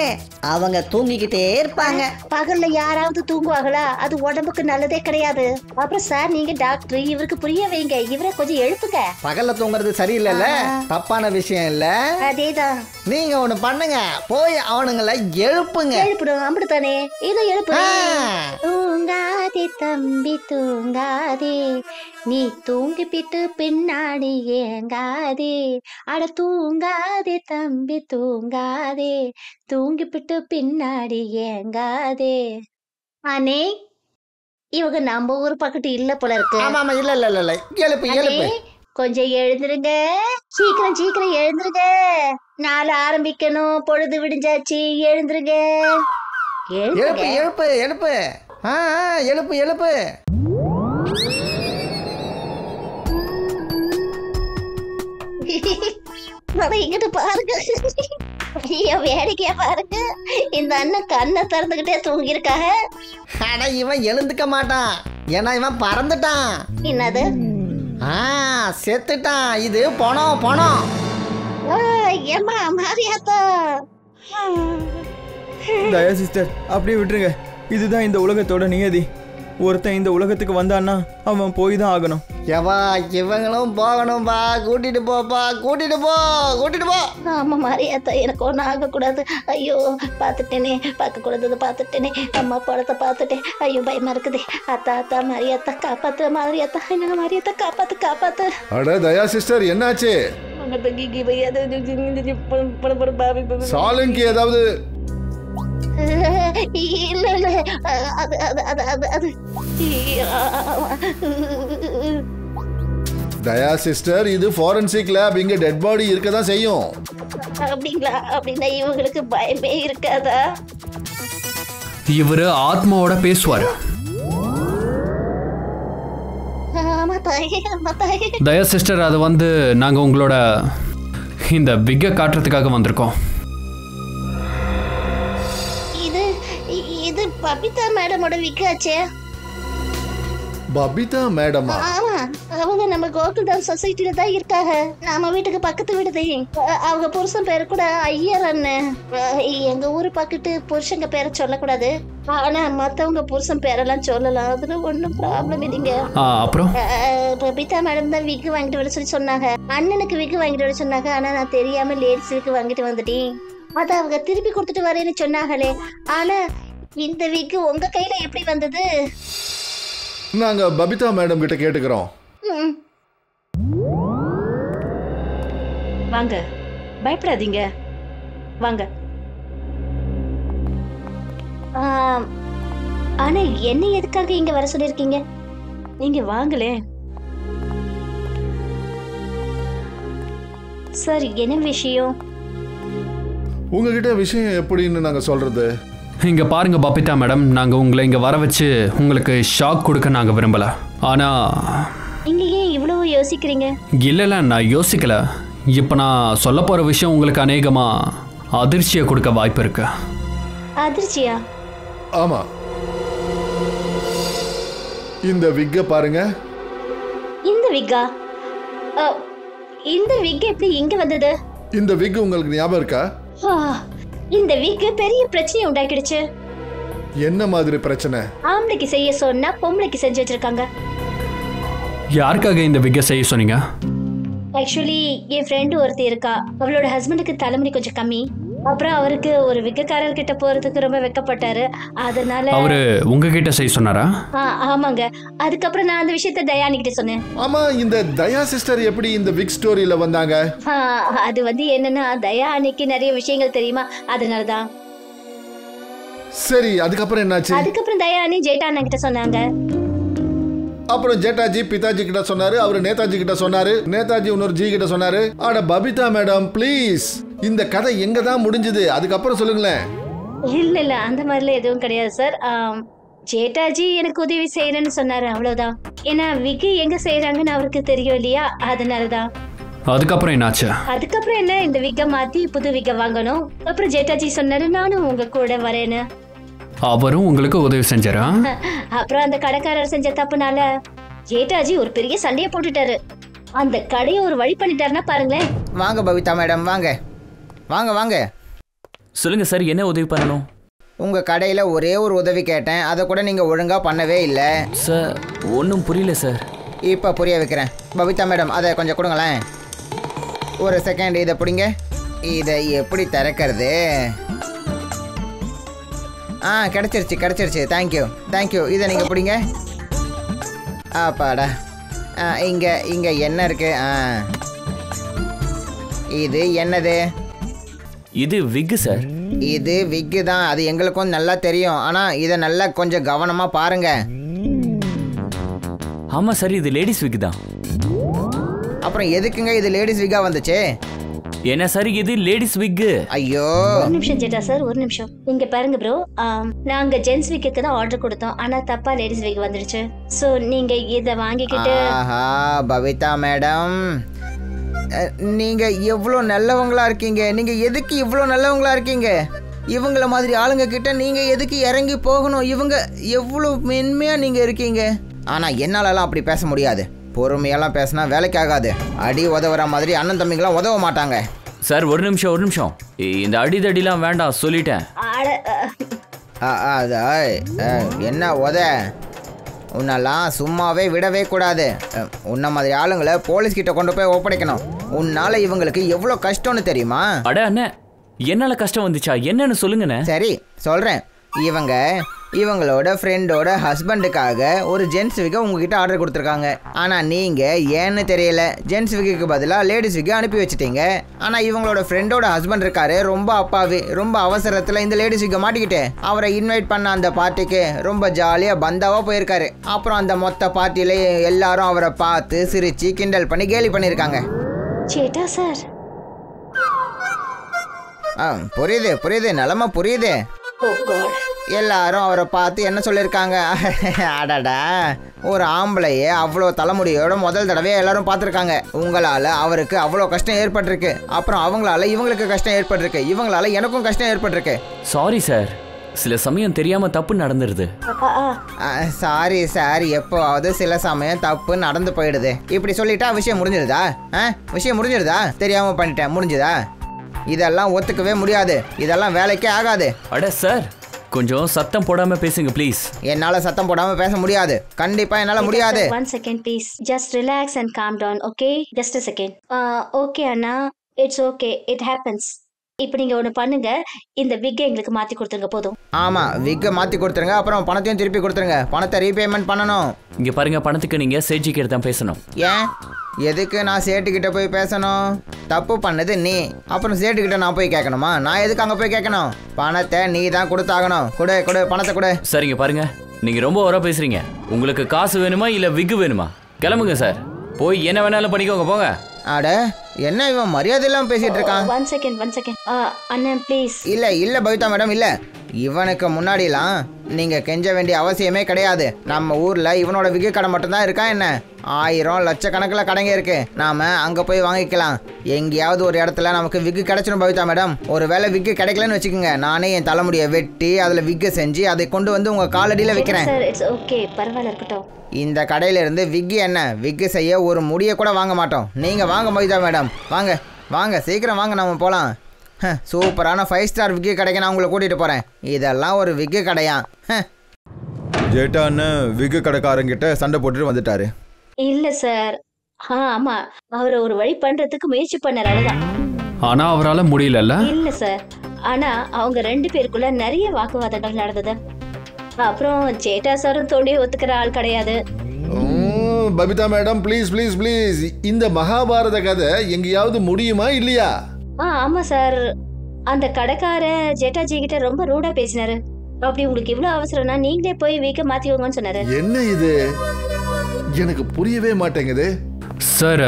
அவங்க தூங்கிக்கிட்டே இருப்பாங்க. பகல்ல யாராவது தூங்குவாங்களா? அது உடம்புக்கு நல்லதே கிடையாது. அப்புறம் சார், நீங்க டாக்டர், இவருக்கு புரிய வைங்க, இவரை கொஞ்சம் எழுப்புங்க. பகல்ல தூங்குறது சரியில்லைல்ல, தப்பான விஷயம் இல்ல. அதேதான். நீங்க ஒண்ணு பண்ணுங்க, போய் அவனுங்களை எழுப்புங்க. எழுப்பிடும் அப்படித்தானே? இதை எழுப்பு. தூங்காதே தம்பி தூங்காதே, நீ தூங்கி பிட்டு பின்னாடி ஏங்காதே. அட தூங்காதே தம்பி தூங்காதே, தூங்கி பிட்டு பின்னாடி ஏங்காதே. அண்ணே, இவங்க நம்ம ஊர் பக்கத்து இல்ல போல இருக்கு. ஆமா இல்ல எழுப்பு. கொஞ்சம் எழுந்துருங்க, சீக்கிரம் எழுந்துருங்க. நாளை ஆரம்பிக்கணும், பொழுது விடிஞ்சாச்சு. எழுந்துருங்க. எழுப்பு. எழுப்பு. இங்கிட்டு பாருங்க, வேடிக்கையா பாருங்க. இந்த அண்ணன் கண்ணை திறந்துகிட்டே தூங்கி இருக்காங்க. ஆனா இவன் எழுந்துக்க மாட்டான், ஏன்னா இவன் பறந்துட்டான். என்னது? செத்துட்டான். இது பணம். ஏமா மாரியாத்தா. தயா சிஸ்டர், அப்படியே விட்டுருங்க. இதுதான் இந்த உலகத்தோட நியதி. ஒருத்தன் இந்த உலகத்துக்கு வந்தான்னா அவன் போய் தான் ஆகணும். இவங்களும் போகணும்பா. கூட்டிட்டு போ. ஆமா மாரியாத்தா, எனக்கு ஒன்றும் ஆகக்கூடாது. ஐயோ, பார்த்துட்டேனே, பார்த்துட்டேனே. அம்மா படத்தை பார்த்துட்டேன். ஐயோ, பயமா இருக்குது. அத்தா மாரியாத்தா காப்பாத்து. மாரியாத்தா, என்ன மாரியாத்தா காப்பாத்து. அட தயா சிஸ்டர், என்னாச்சு? சாலங்கி ஏதாவது இல்ல இல்ல அது அது அது அது அது தயா சிஸ்டர், இது ஃபாரன்சிக் லேப், இங்க டெட் பாடி இருக்க தான் செய்யும். அப்படிங்களா? அப்படின்னா இவங்களுக்கு பயமே இருக்காதா? இவரு ஆத்மாவோட பேசுவாரு. ஆமா தாயே, ஆமா தாயே. தயா சிஸ்டர், அது வந்து நாங்க உங்களோட இந்த விக்கை காட்டுறதுக்காக வந்திருக்கோம். இது இது பபிதா மேடமோட விக்காச்சே. பபிதா மேடமா? ஆமா, அவங்க நம்ம கோகுல்தாஸ் சொசைட்டில தான் இருக்காங்க. நம்ம வீட்டுக்கு பக்கத்து வீடுதே. அவங்க புருஷன் பேரு கூட ஐயர் அண்ணன். எங்க ஊரு பக்கத்து புருஷங்க பேரை சொல்லக்கூடாது, ஆனா மத்தவங்க புருஷன் பேரெல்லாம் சொல்லலாம். அதுல ஒன்னும் ப்ராப்ளம் இல்லைங்க. அப்புறம் பபிதா மேடம் தான் விக்கு வாங்கிட்டு வர சொல்லி சொன்னாங்க. அண்ணனுக்கு விக்கு வாங்கிட்டு வர சொன்னாங்க. ஆனா நான் தெரியாம லேடிஸ் விக்கு வாங்கிட்டு வந்துட்டேன். அத அவங்க திருப்பி கொடுத்துட்டு வரேன்னு சொன்னாங்களே. ஆனா இந்த விக்கு உங்க கையில எப்படி வந்தது? நாங்க பபிதா மேடம் கிட்ட கேட்டுக்கிறோம். வாங்க, பயப்படாதீங்க, வாங்க. ஆனா என்ன எதுக்காக இங்க வர சொல்லிருக்கீங்க? நீங்க வாங்களே சார். என்ன விஷயம்? உங்ககிட்ட விஷயம் எப்படின்னு நாங்க சொல்றது? இங்க பாருங்க பபிதா மேடம், நாங்க உங்களை இங்க வர வச்சு உங்களுக்கு ஷாக் கொடுக்க நாங்க விரும்பல. ஆனா நீங்க ஏன் இவ்வளவு யோசிக்கிறீங்க? இல்ல, நான் யோசிக்கல. இப்ப நான் சொல்ல போற விஷயம் உங்களுக்கு அநேகமா அதிர்ச்சியை கொடுக்க வாய்ப்பு இருக்கு. அதிர்ச்சியா? ஆமா, இந்த விக்க பாருங்க. இந்த விக்கா? இந்த விக் எப்படி இங்க வந்தது? இந்த விக் உங்களுக்கு ஞாபகம் இருக்கா? இந்த வீக்கு பெரிய பிரச்சனையை உண்டாக்கிடுச்சு. என்ன மாதிரி பிரச்சனை? ஆம்பளைக்கு செய்ய சொன்னா பொம்பளைக்கு செஞ்சு வச்சிருக்காங்க. யாருக்காக இந்த விக்க செய்ய சொன்னீங்க? ஆக்சுவலி என் ஃப்ரெண்டு ஒருத்தி இருக்கா. அவளோட ஹஸ்பண்டுக்கு தலைமுடி கொஞ்சம் கம்மி. அப்புறம் அவருக்கு ஒரு விக்கக்காரர் கிட்ட போறதுக்கு ரொம்ப வெக்கப்பட்டாரு. அதனால அவரு உங்ககிட்ட செய்ய சொன்னாரா? ஆமாங்க. அதுக்கப்புறம் நான் அந்த விஷயத்த தயானி கிட்ட சொன்னேன். ஆமா, இந்த தயா சிஸ்டர் எப்படி இந்த விக் ஸ்டோரியில வந்தாங்க? அது வந்து என்னன்னா, தயா அன்னைக்கு நிறைய விஷயங்கள் தெரியுமா, அதனாலதான். சரி, அதுக்கப்புறம் என்னாச்சு? அதுக்கப்புறம் தயானி ஜெயிட்டா அண்ணா கிட்ட சொன்னாங்க. அப்புறம் ஜேட்டாஜி பிதாஜி கிட்ட சொன்னாரு, அவரு நேதாஜி கிட்ட சொன்னாரு, நேதாஜி இன்னொரு ஜி கிட்ட சொன்னாரு. ஆனா பபிதா மேடம் ப்ளீஸ், இந்த கதை எங்க தான் முடிஞ்சது? அதுக்கப்புறம் சொல்லுங்களேன். இல்ல இல்ல, அந்த மாதிரிலாம் எதுவும் கிடையாது சார். ஜேட்டாஜி எனக்கு உதவி செய்யறேன்னு சொன்னாரு, அவ்வளவுதான். ஏன்னா விக்கி எங்க செய்யறாங்கன்னு அவருக்கு தெரியும் இல்லையா, அதனாலதான். அதுக்கப்புறம் என்னாச்சு? அதுக்கப்புறம் என்ன, இந்த விக்க மாத்தி புது விக்க வாங்கணும். அப்புறம் ஜேட்டாஜி சொன்னாரு நானும் உங்க கூட வரேன்னு. அவரும் உங்களுக்கு உதவி செஞ்சாரா? அப்புறம் அந்த கடைக்காரர் செஞ்ச தப்புனால ஜேட்டாஜி ஒரு பெரிய சண்டையை போட்டுட்டாரு. அந்த கடையை ஒரு வழி பண்ணிட்டாருன்னா பாருங்களேன். வாங்க பபிதா மேடம், வாங்க வாங்க வாங்க. சொல்லுங்க சார், என்ன உதவி பண்ணணும்? உங்கள் கடையில் ஒரே ஒரு உதவி கேட்டேன், அதை கூட நீங்கள் ஒழுங்காக பண்ணவே இல்லை சார். ஒன்றும் புரியல சார். இப்போ புரிய வைக்கிறேன். பபிதா மேடம், அதை கொஞ்சம் கொடுங்களேன். ஒரு செகண்ட், இதை பிடிங்க. இதை எப்படி திறக்கிறது? கிடச்சிருச்சு. தேங்க்யூ. இதை நீங்கள் பிடிங்க. ஆப்பாடா. இங்கே என்ன இருக்கு? இது என்னது? இது விக்கு சார். இது விக்கு தான், அது எங்களுக்கும் நல்லா தெரியும். ஆனால் இதை நல்லா கொஞ்சம் கவனமாக பாருங்க. ஆமாம் சார், இது லேடிஸ் விக்கு தான். அப்புறம் எதுக்குங்க இது லேடிஸ் விக்கா வந்துச்சு? என்ன சார், இது லேடிஸ் விக்கு. ஐயோ, ஒரு நிமிஷம் ஜெட்டா சார், ஒரு நிமிஷம். இங்க பாருங்க ப்ரோ, நாங்க ஜென்ஸ் விக்கு தான் ஆர்டர் கொடுத்தோம். ஆனா தப்பா லேடிஸ் விக் வந்துடுச்சு. சோ நீங்க இத வாங்கிக்கிட்டு. ஆஹா பபிதா மேடம், நீங்க எவ்வளோ நல்லவங்களா இருக்கீங்க. நீங்க எதுக்கு இவ்வளோ நல்லவங்களா இருக்கீங்க? இவங்கள மாதிரி ஆளுங்க கிட்ட நீங்க எதுக்கு இறங்கி போகணும்? இவங்க எவ்வளோ மென்மையா நீங்க இருக்கீங்க. ஆனா என்னாலலாம் அப்படி பேச முடியாது. பொறுமையெல்லாம் பேசினா வேலைக்கு ஆகாது. அடி உதவுற மாதிரி அண்ணன் தம்பிங்களாம் உதவ மாட்டாங்க. சார் ஒரு நிமிஷம். இந்த அடிதடிலாம் வேண்டாம் சொல்லிட்டேன். என்ன உத? உன்னெல்லாம் சும்மாவே விடவே கூடாது. உன்ன மாதிரி ஆளுங்களை போலீஸ்கிட்ட கொண்டு போய் ஒப்படைக்கணும். உன்னால இவங்களுக்கு எவ்வளோ கஷ்டம்னு தெரியுமா? அட அண்ணே, என்னால கஷ்டம் வந்துச்சா? என்னன்னு சொல்லுங்கண்ணே. சரி சொல்கிறேன். இவங்க இவங்களோட ஃப்ரெண்டோட ஹஸ்பண்டுக்காக ஒரு ஜென்ஸ் விக்கை உங்ககிட்ட ஆர்டர் கொடுத்துருக்காங்க. ஆனால் நீங்கள் ஏன்னு தெரியல ஜென்ஸ் விக்கு பதிலாக லேடிஸ் விக்கை அனுப்பி வச்சுட்டீங்க. ஆனால் இவங்களோட ஃப்ரெண்டோட ஹஸ்பண்ட் இருக்காரு ரொம்ப அப்பாவி, ரொம்ப அவசரத்தில் இந்த லேடிஸ் விக்கை மாட்டிக்கிட்டு அவரை இன்வைட் பண்ண அந்த பார்ட்டிக்கு ரொம்ப ஜாலியாக பந்தாவாக போயிருக்காரு. அப்புறம் அந்த மொத்த பார்ட்டியில எல்லாரும் அவரை பார்த்து சிரிச்சு கிண்டல் பண்ணி கேலி பண்ணியிருக்காங்க. சேட்டா சார். புரியுது நிலமை புரியுது. எல்லாரும் அவரை பார்த்து என்ன சொல்லியிருக்காங்க, அடடா ஒரு ஆம்பளையே அவ்வளோ தலைமுடியோட முதல் தடவையாக எல்லாரும் பார்த்துருக்காங்க. உங்களால் அவருக்கு அவ்வளோ கஷ்டம் ஏற்பட்டிருக்கு, அப்புறம் அவங்களால இவங்களுக்கு கஷ்டம் ஏற்பட்டிருக்கு, இவங்களால எனக்கும் கஷ்டம் ஏற்பட்டிருக்கு. சாரி சார், சில சமயம் தெரியாம தப்பு நடந்துருது. சாரி சார், எப்போவாவது சில சமயம் தப்பு நடந்து போயிடுது. இப்படி சொல்லிட்டா விஷயம் முடிஞ்சிடுதா? விஷயம் முடிஞ்சிடுதா? தெரியாம பண்ணிட்டேன் முடிஞ்சுதா? இதெல்லாம் ஒத்துக்கவே முடியாது, இதெல்லாம் வேலைக்கே ஆகாது. அட சார், கொஞ்சம் சத்தம் போடாம பேசுங்க ப்ளீஸ். என்னால சத்தம் போடாம பேச முடியாது, கண்டிப்பா என்னால முடியாது. One second please, just relax and calm down, okay? Just a second. Okay Anna, it's okay, it happens. இப்போ நீங்க ஒன்று பண்ணுங்க, இந்த விக்கை எங்களுக்கு மாற்றி கொடுத்துருங்க போதும். ஆமாம், விக்கை மாற்றி கொடுத்துருங்க, அப்புறம் பணத்தையும் திருப்பி கொடுத்துருங்க. பணத்தை ரீபேமெண்ட் பண்ணணும். இங்கே பாருங்க, பணத்துக்கு நீங்கள் சேட்ஜிக்கிட்ட தான் பேசணும். ஏன் எதுக்கு நான் சேட்டுக்கிட்ட போய் பேசணும்? தப்பு பண்ணது நீ, அப்புறம் சேட்டுக்கிட்ட நான் போய் கேட்கணுமா? நான் எதுக்கு அங்கே போய் கேட்கணும்? பணத்தை நீ தான் கொடுத்தாகணும். கொடு கொடு பணத்தை கொடு. சரிங்க பாருங்க, நீங்கள் ரொம்ப ஓரா பேசுகிறீங்க. உங்களுக்கு காசு வேணுமா இல்லை விக்கு வேணுமா? கிளம்புங்க சார், போய் என்ன வேணாலும் பண்ணிக்கோங்க போங்க. அட என்ன இவன் மரியாதை இல்லாம பேசிட்டு இருக்கான். ஒன் செகண்ட் அண்ணன் ப்ளீஸ். இல்ல பவிதா மேடம், இல்ல இவனுக்கு முன்னாடிலாம் நீங்க கெஞ்ச வேண்டிய அவசியமே கிடையாது. நம்ம ஊர்ல இவனோட விக்கு கடை மட்டும்தான் இருக்கா என்ன? 1000 லட்சக்கணக்கில் கடைங்க இருக்கு. நாம அங்க போய் வாங்கிக்கலாம். எங்கேயாவது ஒரு இடத்துல நமக்கு விக்கு கிடைச்சிடும் பவிதா மேடம். ஒரு வேளை விக்கு கிடைக்கலன்னு வச்சுக்கோங்க, நானே என் தலைமுடியை வெட்டி அதுல விக்கு செஞ்சு அதை கொண்டு வந்து உங்க காலடியில வைக்கிறேன். பரவாயில்ல இருக்கட்டும். இந்த கடையில இருந்து விக்கு என்ன, விக்கு செய்ய ஒரு முடியை கூட வாங்க மாட்டோம். நீங்க வாங்க பவிதா மேடம், வாங்க வாங்க சீக்கிரம் வாங்க, நம்ம போலாம். சூப்பரான 5 ஸ்டார் விக்கு கடைக்கு நான் உங்களை கூட்டிட்டு போறேன். இதெல்லாம் ஒரு விக்கு கடையா? ஜேட்டா அண்ணன் விக்கு கடைக்காரங்கிட்ட சண்டை போட்டுட்டு வந்துட்டாரு. இல்ல சார், ஆமா அவர் ஒரு வழி பண்றதுக்கு முயற்சி பண்ணார், அவ்வளவுதான். ஆனா அவரால் முடியல. இல்ல சார், ஆனா அவங்க 2 பேருக்குள்ள நிறைய வாக்குவாதங்கள் நடந்தது. அப்புறம் சேட்டா சாரும் தோண்டி ஒத்துக்கிற ஆள் கிடையாது. Babita madam please please please, இந்த மகாபாரத கதை எங்கேயாவது முடியுமா இல்லையா? ஆமா சார், அந்த கடைக்கார ஜேட்டாஜி கிட்ட ரொம்ப ரூடா பேசினாரு. அப்படி உங்களுக்கு இவ்வளவு அவசரம்னா நீங்களே போய் வீக்க மாத்திக்கோங்கன்னு சொன்னாரு. என்ன இது எனக்கு புரியவே மாட்டேங்குது சார்.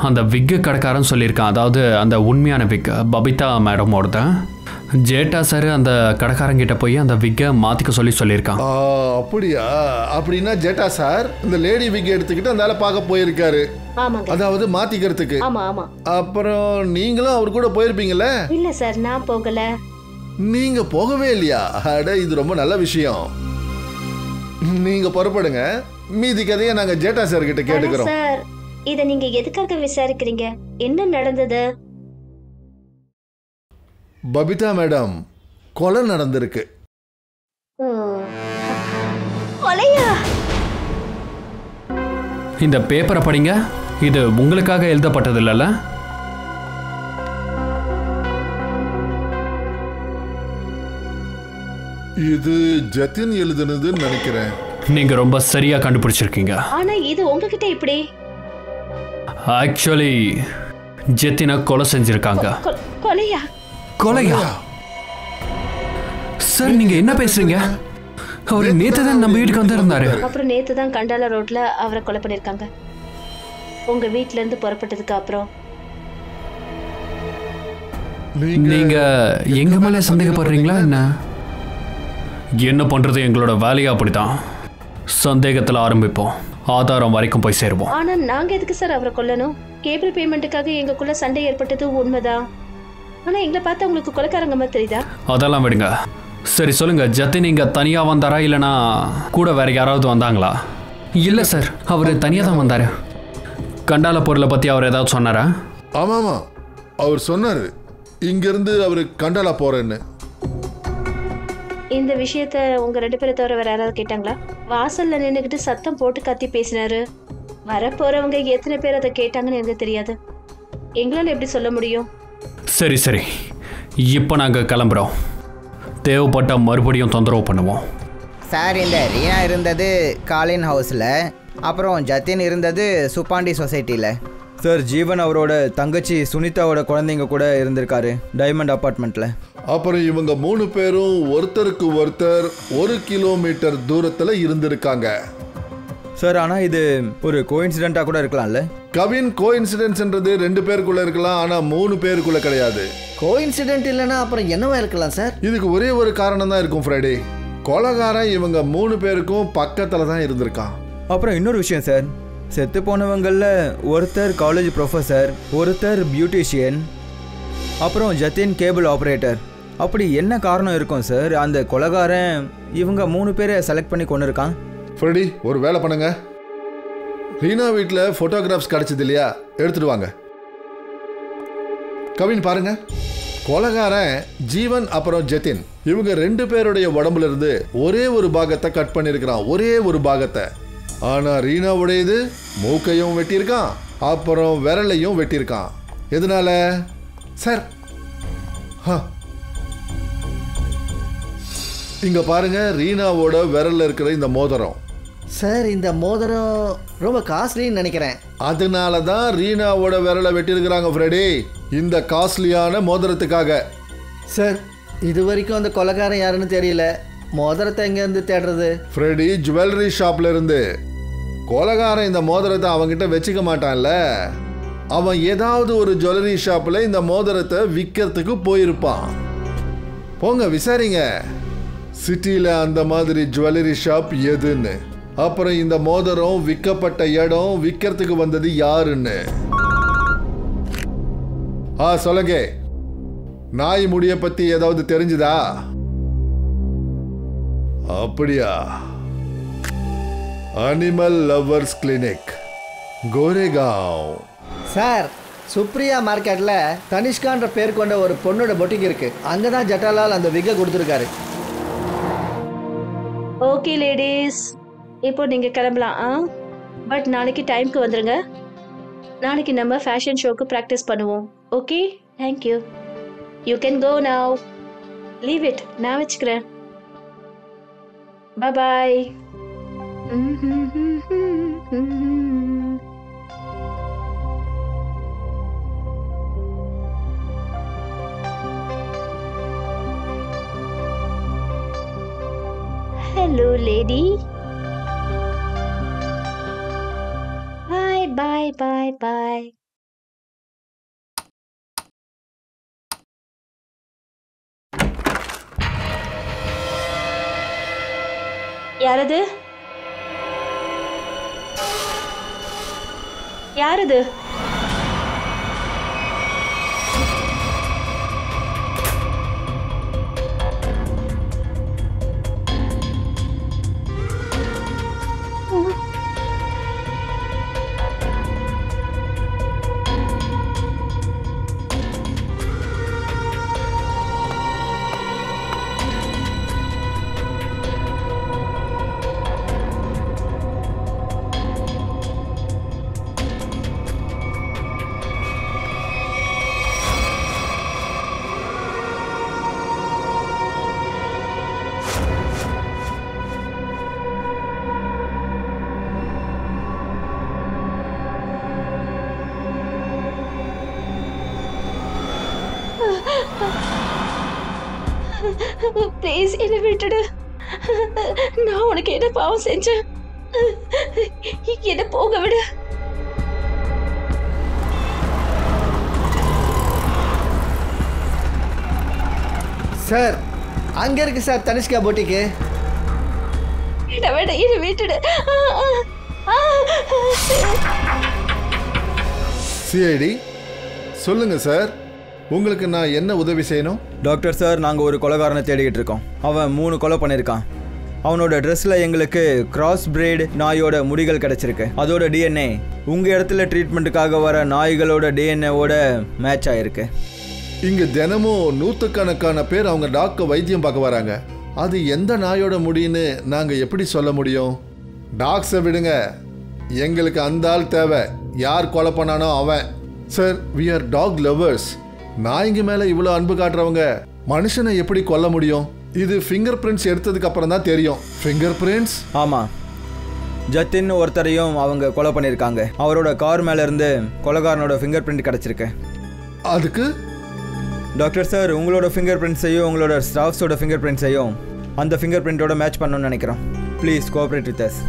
அந்த விக்கு கடைக்காரன் சொல்லியிருக்கான், அதாவது அந்த உண்மையான விக் பபிதா மேடமோட தான். ஜேட்டா சார் அந்த கடைக்காரங்கிட்ட போய் அந்த விக்கை மாத்திக்க சொல்லியிருக்கான். அப்படியா? அப்படின்னா ஜேட்டா சார் இந்த லேடி விக் எடுத்துக்கிட்டு அந்த பார்க்க போயிருக்காரு, அதாவது மாத்திக்கிறதுக்கு. அப்புறம் நீங்களும் அவர் கூட போயிருப்பீங்கல்ல? இல்ல சார், நான் போகல. நீங்க போகவே இல்லையா? அட இது ரொம்ப நல்ல விஷயம். நீங்க புறப்படுங்க, மீதி கதையை நாங்க ஜேட்டா சார் கிட்ட கேட்டுக்கிறோம். சார் இத நீங்க எதுக்காக விசாரிக்கிறீங்க? என்ன நடந்தது? பபிதா மேடம், கொலை நடந்திருக்கு. கொலையா? இந்த பேப்பரை படிங்க, இது உங்களுக்காக எழுதப்பட்டது இல்லைல்ல? இது ஜத்தின் எழுதுனதுன்னு நினைக்கிறேன். நீங்க ரொம்ப சரியா கண்டுபிடிச்சிருக்கீங்க. ஆனா இது உங்ககிட்ட இப்படி? ஆக்சுவலி ஜத்தினை கொலை செஞ்சிருக்காங்க. கொலையா? கொலையா? சார் நீங்க என்ன பேசுறீங்க? அவர் நேத்து தான் நம்ம வீட்டுக்கு வந்திருந்தாரு. அப்புறம் நேத்து தான் கண்டால ரோட்ல அவரை கொலை பண்ணிருக்காங்க. உங்க வீட்ல இருந்து புறப்பட்டதுக்கு அப்புறம். நீங்க எங்க மேல சந்தேகப்படுறீங்களா என்ன? என்ன பண்றது, எங்களோட வேலையா அப்படித்தான். சந்தேகத்துல ஆரம்பிப்போம், ஆதாரம் வரைக்கும் போய் சேருவோம். ஆனா நாங்க எதுக்கு சார் அவரை கொல்லணும்? கேபிள் பேமெண்ட்டுக்காக எங்களுக்குள்ள சண்டை ஏற்பட்டது உண்மைதான். ஆனா எங்களை பார்த்தா உங்களுக்கு கொலைக்காரங்க மாதிரி தெரியுதா? அதெல்லாம் விடுங்க. சரி சொல்லுங்க, ஜத்தின் இங்க தனியா வந்தாரா இல்லைனா கூட வேற யாராவது வந்தாங்களா? இல்ல சார், அவர் தனியா தான் வந்தாரு. கண்டால பொருளை பத்தி அவர் ஏதாவது சொன்னாரா? ஆமாமா, அவர் சொன்னாரு இங்கிருந்து அவர் கண்டாலா போறேன்னு. இந்த விஷயத்த உங்க 2 பேரை தவிர வேற யாராவது கேட்டாங்களா? வாசல்ல நின்னுக்கிட்டு சத்தம் போட்டு கத்தி பேசினாரு. வரப்போறவங்க எத்தனை பேர் அதை கேட்டாங்கன்னு எனக்கு தெரியாது. எங்களால எப்படி சொல்ல முடியும்? சரி சரி, இப்போ நாங்கள் கிளம்புறோம். தேவைப்பட்ட மறுபடியும் தொந்தரவு பண்ணுவோம். சார் இந்த ரீனா இருந்தது காலின் ஹவுஸில், அப்புறம் ஜத்தின் இருந்தது சுப்பாண்டி சொசைட்டியில். சார் ஜீவன் அவரோட தங்கச்சி சுனிதாவோட குழந்தைங்க கூட இருந்திருக்காரு டைமண்ட் அப்பார்ட்மெண்ட்டில். அப்புறம் இவங்க 3 பேரும் ஒருத்தருக்கு ஒருத்தர் 1 கிலோமீட்டர் தூரத்தில் இருந்திருக்காங்க. சார் ஆனால் இது ஒரு கோஇன்சிடென்ட்டாக கூட இருக்கலாம்ல? கவின், கோஇன்சிடென்ட்ஸ்ன்றது 2 பேருக்குள்ள இருக்கலாம், ஆனால் 3 பேருக்குள்ள கிடையாது. கோஇன்சிடென்ட் இல்லைன்னா அப்புறம் என்னவா இருக்கலாம் சார்? இதுக்கு ஒரே ஒரு காரணம் தான் இருக்கும் ஃப்ரைடே. கொலைகாரன் இவங்க 3 பேருக்கும் பக்கத்தில் தான் இருந்திருக்கான். அப்புறம் இன்னொரு விஷயம் சார், செத்து போனவங்களில் ஒருத்தர் காலேஜ் ப்ரொஃபஸர், ஒருத்தர் பியூட்டிஷியன், அப்புறம் ஜத்தின் கேபிள் ஆப்ரேட்டர். அப்படி என்ன காரணம் இருக்கும் சார் அந்த கொலைகாரன் இவங்க 3 பேரை செலக்ட் பண்ணி கொண்டு இருக்கான்? ஃப்ரெடி, ஒரு வேலை பண்ணுங்க. ரீனா வீட்டில் ஃபோட்டோகிராஃப்ஸ் கிடச்சிது இல்லையா, எடுத்துட்டு வாங்க. கவின் பாருங்க, கொலைகாரன் ஜீவன் அப்புறம் ஜத்தின் இவங்க 2 பேருடைய உடம்புல இருந்து ஒரே ஒரு பாகத்தை கட் பண்ணியிருக்கிறான், ஒரே ஒரு பாகத்தை. ஆனா ரீனாவுடையது மூக்கையும் வெட்டியிருக்கான், அப்புறம் விரலையும் வெட்டியிருக்கான். எதனால சார்? இங்க பாருங்க, ரீனாவோட விரல்ல இருக்கிற இந்த மோதிரம். சார் இந்த மோதிரம் ரொம்ப காஸ்ட்லின்னு நினைக்கிறேன். அதனால தான் ரீனாவோட விரலை வெட்டியிருக்கிறாங்க ஃப்ரெடி, இந்த காஸ்ட்லியான மோதிரத்துக்காக. சார் இது வரைக்கும் அந்த கொலைகாரன் யாருன்னு தெரியல. மோதிரத்தை எங்கேருந்து தேடுறது? ஃப்ரெடி, ஜுவல்லரி ஷாப்ல இருந்து. கொலைகாரன் இந்த மோதிரத்தை அவங்கிட்ட வச்சுக்க மாட்டான்ல, அவன் ஏதாவது ஒரு ஜுவல்லரி ஷாப்ல இந்த மோதிரத்தை விற்கிறதுக்கு போயிருப்பான். போங்க விசாரிங்க சிட்டியில் அந்த மாதிரி ஜுவல்லரி ஷாப் எதுன்னு, அப்புறம் இந்த மோதிரம் விற்கப்பட்ட இடம், விற்கிறதுக்கு வந்தது யாருன்னு. சொல்லுங்க, நாய் முடிய பத்தி ஏதாவது தெரிஞ்சுதா? அப்படியா? Animal lovers clinic, Goregaon. Sir Supriya மார்க்கெட்டில் தனிஷ்கான்ற பேர் கொண்ட ஒரு பொண்ணோட பொட்டிக் இருக்கு. அங்கே தான் ஜட்டாலால் அந்த விக்கை கொடுத்துருக்காரு. ஓகே லேடிஸ், இப்போ நீங்கள் கிளம்பலாம். பட் நாளைக்கு டைம்க்கு வந்துடுங்க. நாளைக்கு நம்ம ஃபேஷன் ஷோக்கு ப்ராக்டிஸ் பண்ணுவோம். Okay, thank you. You can go now. Leave it, நான் வச்சுக்கிறேன். பாய். Hello, lady. Bye, bye, bye, bye. யாரது? யாரது? ப்ளீஸ் என்னை விட்டுடு. நான் உனக்கு என்ன பாவம் செஞ்சேன்? என்ன போக விடு. சார் அங்கே இருக்கு சார் தனிஷ்கா பொட்டிக்கு. என்னை விட்டுடு. சிஐடி சொல்லுங்க சார், உங்களுக்கு நான் என்ன உதவி செய்யணும்? டாக்டர் சார், நாங்கள் ஒரு கொலைகாரனை தேடிக்கிட்டு இருக்கோம். அவன் 3 கொலை பண்ணியிருக்கான். அவனோட ட்ரெஸ்ஸில் எங்களுக்கு கிராஸ் பிரீட் நாயோட முடிகள் கிடச்சிருக்கு. அதோட டிஎன்ஏ உங்கள் இடத்துல ட்ரீட்மெண்ட்டுக்காக வர நாய்களோட டிஎன்ஏவோட மேட்ச் ஆகிருக்கு. இங்கே தினமும் 100கணக்கான பேர் அவங்க டாக்டர் வைத்தியம் பார்க்க வராங்க. அது எந்த நாயோட முடின்னு நாங்கள் எப்படி சொல்ல முடியும்? டாக்ஸை விடுங்க, எங்களுக்கு அந்த ஆள் தேவை. யார் கொலை பண்ணானோ அவன். Sir, we are dog lovers. நாய்ங்க மேலே இவ்வளோ அன்பு காட்டுறவங்க மனுஷனை எப்படி கொல்ல முடியும்? இது ஃபிங்கர் பிரிண்ட்ஸ் எடுத்ததுக்கு அப்புறம் தான் தெரியும். Finger prints? ஆமாம், ஜத்தின் ஒருத்தரையும் அவங்க கொலை பண்ணியிருக்காங்க. அவரோட கார் மேலே இருந்து கொலைகாரனோட ஃபிங்கர் பிரிண்ட் கிடச்சிருக்கு. அதுக்கு டாக்டர் சார், உங்களோட ஃபிங்கர் பிரிண்ட்ஸையும் உங்களோட ஸ்டாஃப்ஸோட ஃபிங்கர் பிரிண்ட்ஸையும் அந்த ஃபிங்கர் பிரிண்ட்டோட மேட்ச் பண்ணணும்னு நினைக்கிறோம். Please cooperate with us.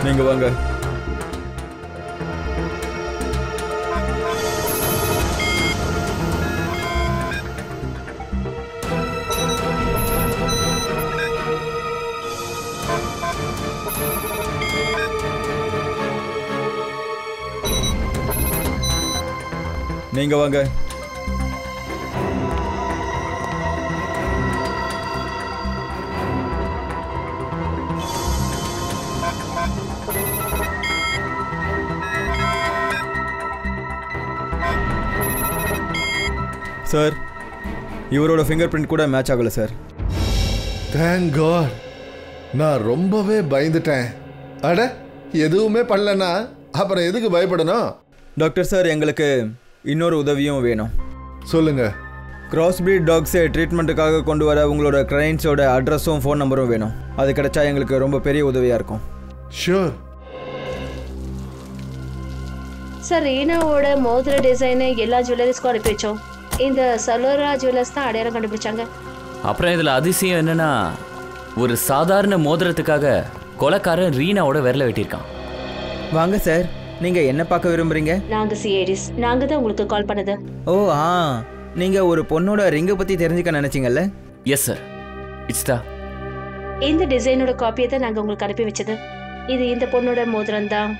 நீங்கள் வாங்க. நீங்க வாங்க. சார், இவரோட ஃபிங்கர் பிரிண்ட் கூட மேட்ச் ஆகல சார். Thank God. நான் ரொம்பவே பயந்துட்டேன். அட, எதுவுமே பண்ணலன்னா அப்புறம் எதுக்கு பயப்படணும்? டாக்டர் சார், எங்களுக்கு இன்னொரு உதவியும் வேணும். சொல்லுங்க. கிராஸ் பிரீட் டாக்ஸை ட்ரீட்மெண்ட்டுக்காக கொண்டு வர உங்களோட கிளைண்ட்ஸோட அட்ரஸும் ஃபோன் நம்பரும் வேணும். அது கிடைச்சா எங்களுக்கு ரொம்ப பெரிய உதவியாக இருக்கும். ஷூர். சார், ரீனாவோட மோதிர டிசைனை எல்லா ஜுவல்லரிஸ்க்கும் அனுப்பி வச்சோம். இந்த சலோரா ஜுவல்லர்ஸ் தான் அடையாளம் கண்டுபிடிச்சாங்க. அப்புறம் இதில் அதிசயம் என்னன்னா, ஒரு சாதாரண மோதிரத்துக்காக கொலைக்காரன் ரீனாவோட விரல வெட்டியிருக்கான். வாங்க சார், நீங்கள் என்ன பார்க்க விரும்புகிறீங்க? நாங்கள் சிஐடிஸ். நாங்கள் தான் உங்களுக்கு கால் பண்ணது. ஓ நீங்கள் ஒரு பொண்ணோட ரிங்கை பற்றி தெரிஞ்சுக்க நினச்சிங்கல்ல? எஸ் சார், இட்ஸ் தா. இந்த டிசைனோட காப்பியை தான் நாங்கள் உங்களுக்கு அனுப்பி வச்சது. இது இந்த பொண்ணோட மோதிரம் தான்.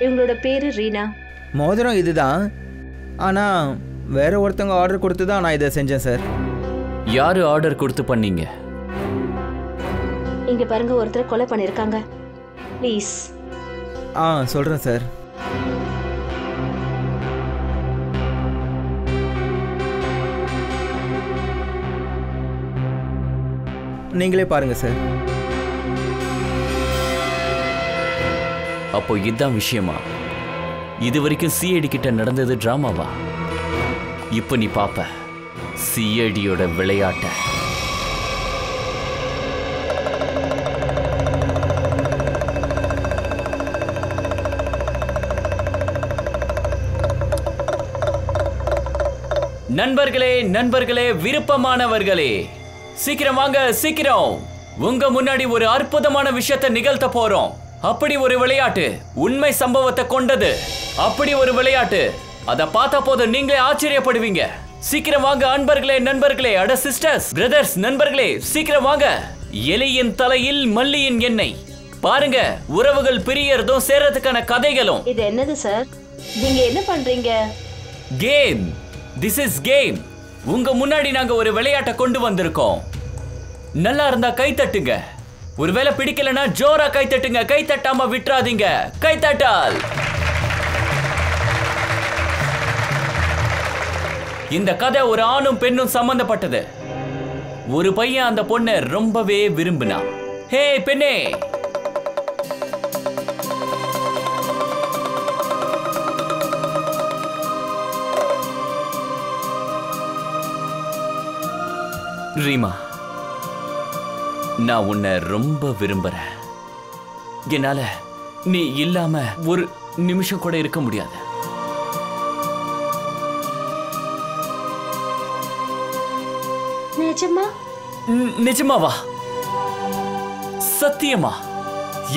இவங்களோட பேர் ரீனா. மோதிரம் இதுதான், ஆனால் வேற ஒருத்தவங்க ஆர்டர் கொடுத்து தான் நான் இதை செஞ்சேன் சார். யாரு ஆர்டர் கொடுத்து பண்ணீங்க? இங்க பாருங்க, ஒருத்தர் கொலை பண்ணிருக்காங்க. ப்ளீஸ். சொல்கிறேன் சார். நீங்களே பாருங்க சார். அப்போ இதுதான் விஷயமா? இது வரைக்கும் சிஐடி கிட்ட நடந்தது டிராமாவா? இப்போ நீ பாப்ப சிஐடியோட விளையாட்ட. நண்பர்களே, நண்பர்களே, விருப்பமானவர்களே, சீக்கிரம் வாங்க, சீக்கிரம். உங்க முன்னாடி ஒரு அற்புதமான விஷயத்தை நிகழ்த்த போறோம். அப்படி ஒரு விளையாட்டு, உண்மை சம்பவத்தை கொண்டது. அப்படி ஒரு விளையாட்டு, அதை பார்த்த போது நீங்களே ஆச்சரியப்படுவீங்க. சீக்கிரம் வாங்க அன்பர்களே, நண்பர்களே, அட சிஸ்டர்ஸ், பிரதர்ஸ், நண்பர்களே, சீக்கிரம் வாங்க. எலியின் தலையில் மல்லியின் எண்ணெய். பாருங்க, உறவுகள் பிரியறதும் சேர்றதுக்கான கதைகளும். இது என்னது சார்? நீங்க என்ன பண்றீங்க? கேம். This is game. உங்க முன்னாடி நாங்க ஒரு விளையாட்டை கொண்டு வந்திருக்கோம். நல்லா இருந்தா கை தட்டுங்க. ஒருவேளை பிடிக்கலனா ஜோரா கை தட்டுங்க. கை தட்டாம விட்டுறாதீங்க. கை தட்டால். இந்த கதை ஒரு ஆணும் பெண்ணும் சம்பந்தப்பட்டது. ஒரு பையன் அந்த பொண்ணை ரொம்பவே விரும்பினான். ஹே பெண்ணே, ரீமா, நான் உன்னை ரொம்ப விரும்புறேன். என்னால நீ இல்லாம ஒரு நிமிஷம் கூட இருக்க முடியாது. நிஜமா? நிஜமாவா? சத்தியமா?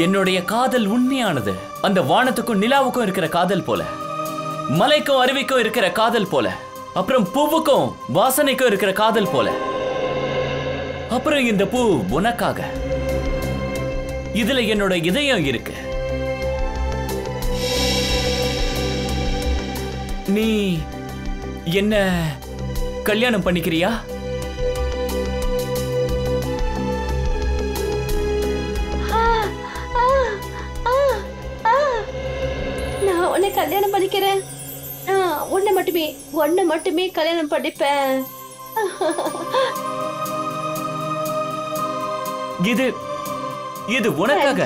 என்னுடைய காதல் உண்மையானது. அந்த வானத்துக்கும் நிலாவுக்கும் இருக்கிற காதல் போல, மலைக்கும் அருவிக்கும் இருக்கிற காதல் போல, அப்புறம் பூவுக்கும் வாசனைக்கும் இருக்கிற காதல் போல. அப்புறம் இந்த பூ உனக்காக. இதுல என்னோட இதயம் இருக்கு. நீ என்ன கல்யாணம் பண்ணிக்கிறியா? நான் உன்னை கல்யாணம் பண்ணிக்கிறேன். ஒன்ன மட்டுமே கல்யாணம் பண்ணிப்பேன். இது உனக்காக.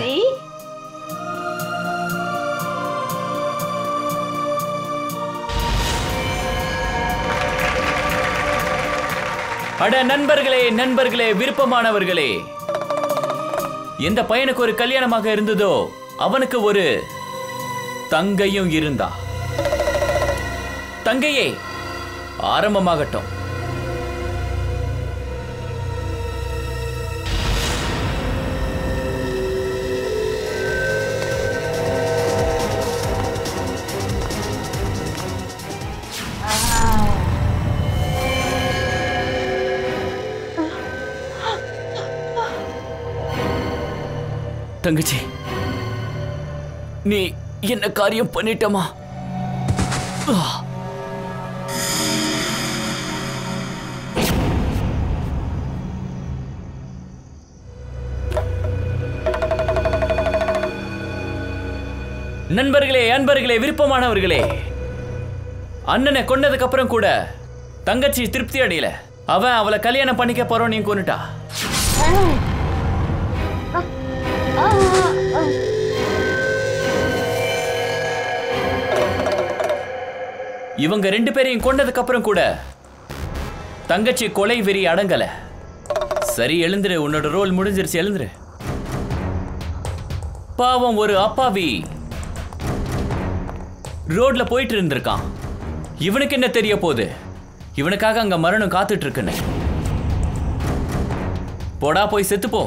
அட நண்பர்களே நண்பர்களே, விருப்பமானவர்களே, எந்த பையனுக்கு ஒரு கல்யாணமாக இருந்ததோ அவனுக்கு ஒரு தங்கையும் இருந்தா. தங்கையே, ஆரம்பமாகட்டும். தங்கச்சி, நீ என்ன காரியம் பண்ணிட்டமா? நண்பர்களே, அன்பர்களே, விருப்பமானவர்களே, அண்ணனை கொன்னதுக்கு அப்புறம் கூட தங்கச்சி திருப்தி அடையல. அவன் அவளை கல்யாணம் பண்ணிக்க போறோம், நீ கொன்னுட்டா. இவங்க 2 பேரையும் கொண்டதுக்கு அப்புறம் கூட தங்கச்சி கொலை வெறி அடங்கல. சரி, எழுந்துரு, உன்னோட ரோல் முடிஞ்சிருச்சு, எழுந்துரு. பாவம், ஒரு அப்பாவி ரோட்ல போயிட்டு இருந்திருக்கான். இவனுக்கு என்ன தெரிய போகுது? இவனுக்காக அங்க மரணம் காத்துட்டு இருக்குன்னு. போடா, போய் செத்துப்போ.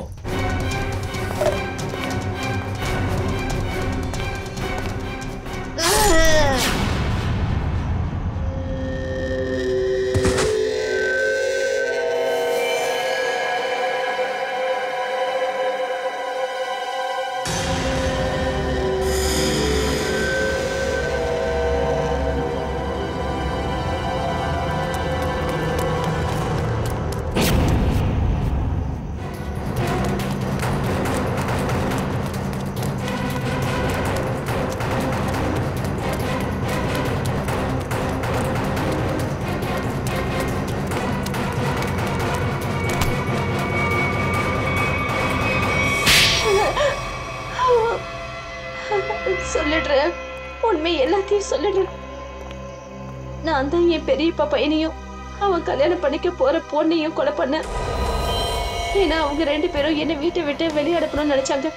சொல்லிடுறேன், உண்மை எல்லாத்தையும் சொல்லிடுறேன். நான் தான் என் பெரியப்பா பையனையும் அவன் கல்யாணம் பண்ணிக்க போற பொண்ணையும் கொலை பண்ணேன். ஏன்னா அவங்க 2 பேரும் என்னை வீட்டை விட்டு வெளியே அனுப்பணும்னு நினைச்சாங்க.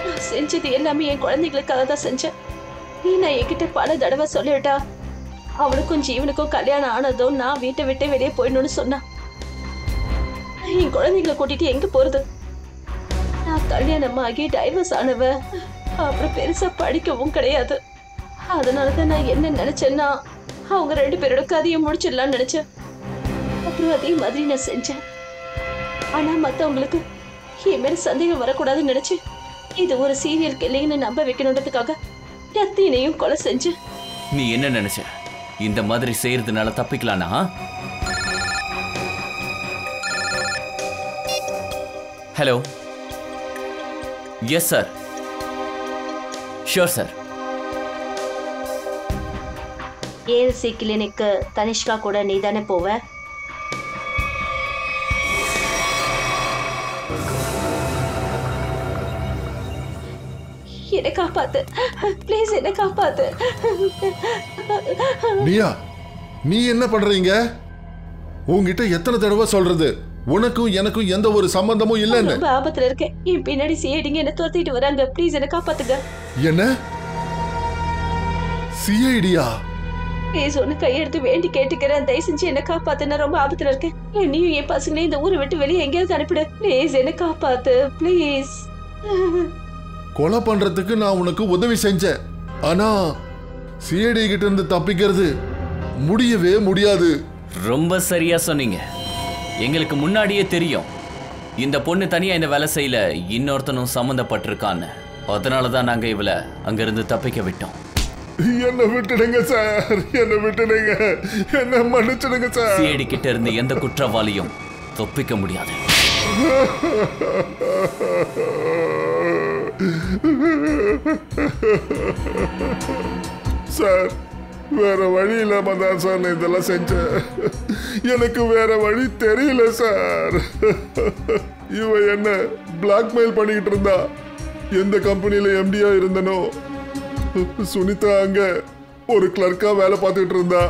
நான் செஞ்சது எல்லாமே என் குழந்தைகளுக்காக தான் செஞ்சேன். நான் என்கிட்ட பல தடவை சொல்லிவிட்டா அவனுக்கும் ஜீவனுக்கும் கல்யாணம் ஆனதும் நான் வீட்டை விட்டு வெளியே போயிடணும்னு சொன்னான். என் குழந்தைகளை கூட்டிட்டு எங்க போறது? நான் கல்யாணமாகி டைவர்ஸ் ஆனவ, அப்புறம் பெருசா படிக்கவும் கிடையாது. அதனாலதான் நான் என்ன நினைச்சேன்னா அவங்க 2 பேரோட கதையை முடிச்சிடலாம்னு நினைச்சேன். அப்புறம் அதே மாதிரி நான் செஞ்சேன். ஆனா மத்தவங்களுக்கு என் மேல சந்தேகம் வரக்கூடாதுன்னு நினைச்சு இது ஒரு சீரியல் கில்லிங்னு நம்ப வைக்கணுன்றதுக்காக ரத்தினையும் கொலை செஞ்சேன். நீ என்ன நினைச்ச? இந்த மாதிரி செய்யறதுனால தப்பிக்கலானா? Hello, yes sir, sure sir. ALC கிளினிக்கு தனிஷ்கா கூட நீ தானே போவ? என்ன காப்பாத்து, ப்ளீஸ் என்ன காப்பாத்து. நீயா, நீ என்ன பண்றீங்க? உங்ககிட்ட எத்தனை தடவை சொல்றது உனக்கும் எனக்கும் எந்த ஒரு சம்பந்தமும் இல்லன்னு? ரொம்ப ஆபத்துல இருக்கேன். என் பின்னாடி சிஐடிங்க என்ன துரத்திட்டு வராங்க. ப்ளீஸ் என்ன காப்பாத்துங்க. என்ன சிஐடியா? ப்ளீஸ் ஒன்னு கையெடுத்து வேண்டி கேட்டுக்கிறேன். தயவு செஞ்சு என்ன காப்பாத்து. நான் ரொம்ப ஆபத்துல இருக்கேன். என்னையும் என் பசங்களையும் இந்த ஊரை விட்டு வெளியே எங்கேயாவது அனுப்பிடு. ப்ளீஸ் என்ன காப்பாத்து, ப்ளீஸ். கொலை பண்றதுக்கு நான் உனக்கு உதவி செஞ்சேன். ஆனா சிஐடி கிட்ட இருந்து தப்பிக்கிறது முடியவே முடியாது. ரொம்ப சரியா சொன்னீங்க. எங்களுக்கு முன்னாடியே தெரியும் இந்த பொண்ணு தனியா இந்த வேலை செய்யல, இன்னொருத்தனும் சம்மந்தப்பட்டிருக்கான்னு. அதனாலதான் நாங்க இவளை அங்கிருந்து தப்பிக்க விட்டோம். என்ன விட்டுடுங்க சார், என்ன விட்டுடுங்க, என்ன மன்னிச்சிடுங்க சார். சிஐடி கிட்ட இருந்து எந்த குற்றவாளியும் தப்பிக்க முடியாது. சார், வேற வழி இல்லாம தான் சார் நான் இதெல்லாம் செஞ்சேன். எனக்கு வேற வழி தெரியல சார். இவ என்ன பிளாக்மெயில் பண்ணிக்கிட்டு இருந்தா. எந்த கம்பெனியில எம்டியா இருந்தனோ, சுனிதா அங்க ஒரு கிளர்க்கா வேலை பார்த்துட்டு இருந்தா.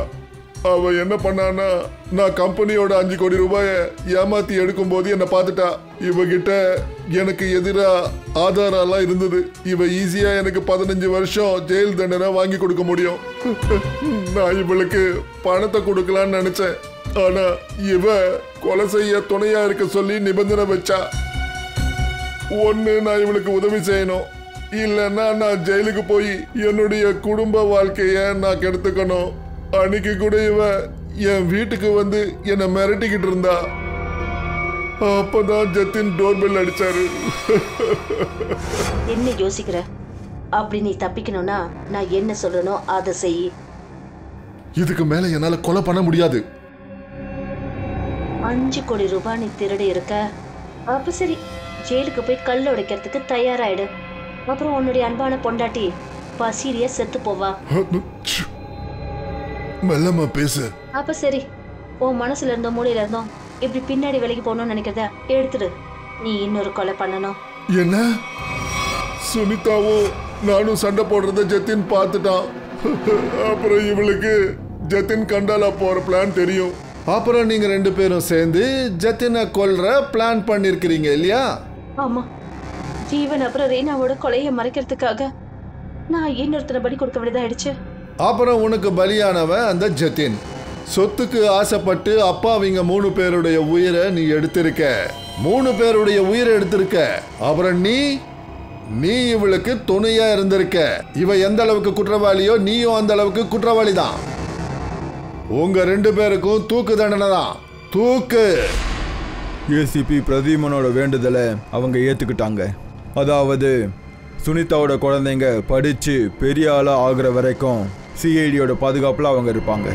அவ என்ன பண்ணான்னா, நான் கம்பெனியோட 5 கோடி ரூபாயை ஏமாத்தி எடுக்கும் போது என்ன பார்த்துட்டா. இவகிட்ட எனக்கு எதிரா ஆதாரம்லாம் இருந்தது. இவ ஈஸியா எனக்கு 15 வருஷம் ஜெயில் தண்டனை வாங்கி கொடுக்க முடியும். நான் இவளுக்கு பணத்தை கொடுக்கலான்னு நினைச்சேன். ஆனா இவ கொலை செய்ய துணையா இருக்க சொல்லி நிபந்தனை வச்சா. ஒண்ணு, நான் இவளுக்கு உதவி செய்யணும், இல்லைன்னா நான் ஜெயிலுக்கு போய் என்னுடைய குடும்ப வாழ்க்கைய நான் கெடுத்துக்கணும். அன்னைக்கு கூட இவ என் வீட்டுக்கு வந்து என்னை மிரட்டிக்கிட்டு இருந்தா. அப்பதான் ஜத்தின் டோர்பெல் அடிச்சாரு. என்ன யோசிக்கிற? அப்படி நீ தப்பிக்கணும்னா நான் என்ன சொல்றனோ அதை செய். இதுக்கு மேல என்னால கொலை பண்ண முடியாது. 5 கோடி ரூபாய் நீ திருடி இருக்க. அப்ப சரி, ஜெயிலுக்கு போய் கல் உடைக்கிறதுக்கு தயாராயிடு. அப்புறம் உன்னுடைய அன்பான பொண்டாட்டி பசிரிய செத்து போவா. மெல்லமா பேசு. அப்ப சரி, உன் மனசுல இருந்தோ மூளையில இருந்தோம் இப்படி பின்னாடி வேலைக்கு போகணும்னு நினைக்கிறத எடுத்துடு. நீ இன்னொரு கொலை பண்ணணும். என்ன? சுனிதாவும் நானும் சண்டை போடுறத ஜத்தின் பார்த்துட்டான். அப்புறம் இவளுக்கு ஜத்தின் கண்டாலா போற பிளான் தெரியும். அப்புறம் நீங்க 2 பேரும் சேர்ந்து ஜத்தினை கொல்ற பிளான் பண்ணிருக்கிறீங்க இல்லையா? ஆமா, ஜீவன் அப்புறம் ரீனாவோட கொலையை மறைக்கிறதுக்காக நான் இன்னொருத்தனை பலி கொடுக்க விடுதாயிடுச்சு. அப்புறம் உனக்கு பலியானவன் அந்த ஜத்தின். சொத்துக்கு ஆசைப்பட்டு அப்பாவிங்க 3 பேருடைய உயிரை நீ எடுத்திருக்க. 3 பேருடைய உயிரை எடுத்திருக்க. அப்புறம் நீ இவளுக்கு துணையா இருந்திருக்க. இவ எந்த அளவுக்கு குற்றவாளியோ நீயும் அந்த அளவுக்கு குற்றவாளி தான். உங்க 2 பேருக்கும் தூக்கு தண்டனை தான். தூக்கு. ஏசிபி பிரதீமனோட வேண்டுதலை அவங்க ஏத்துக்கிட்டாங்க. அதாவது சுனிதாவோட குழந்தைங்க படிச்சு பெரிய ஆளா ஆகுற வரைக்கும் சிஐடியோட பாதுகாப்புல அவங்க இருப்பாங்க.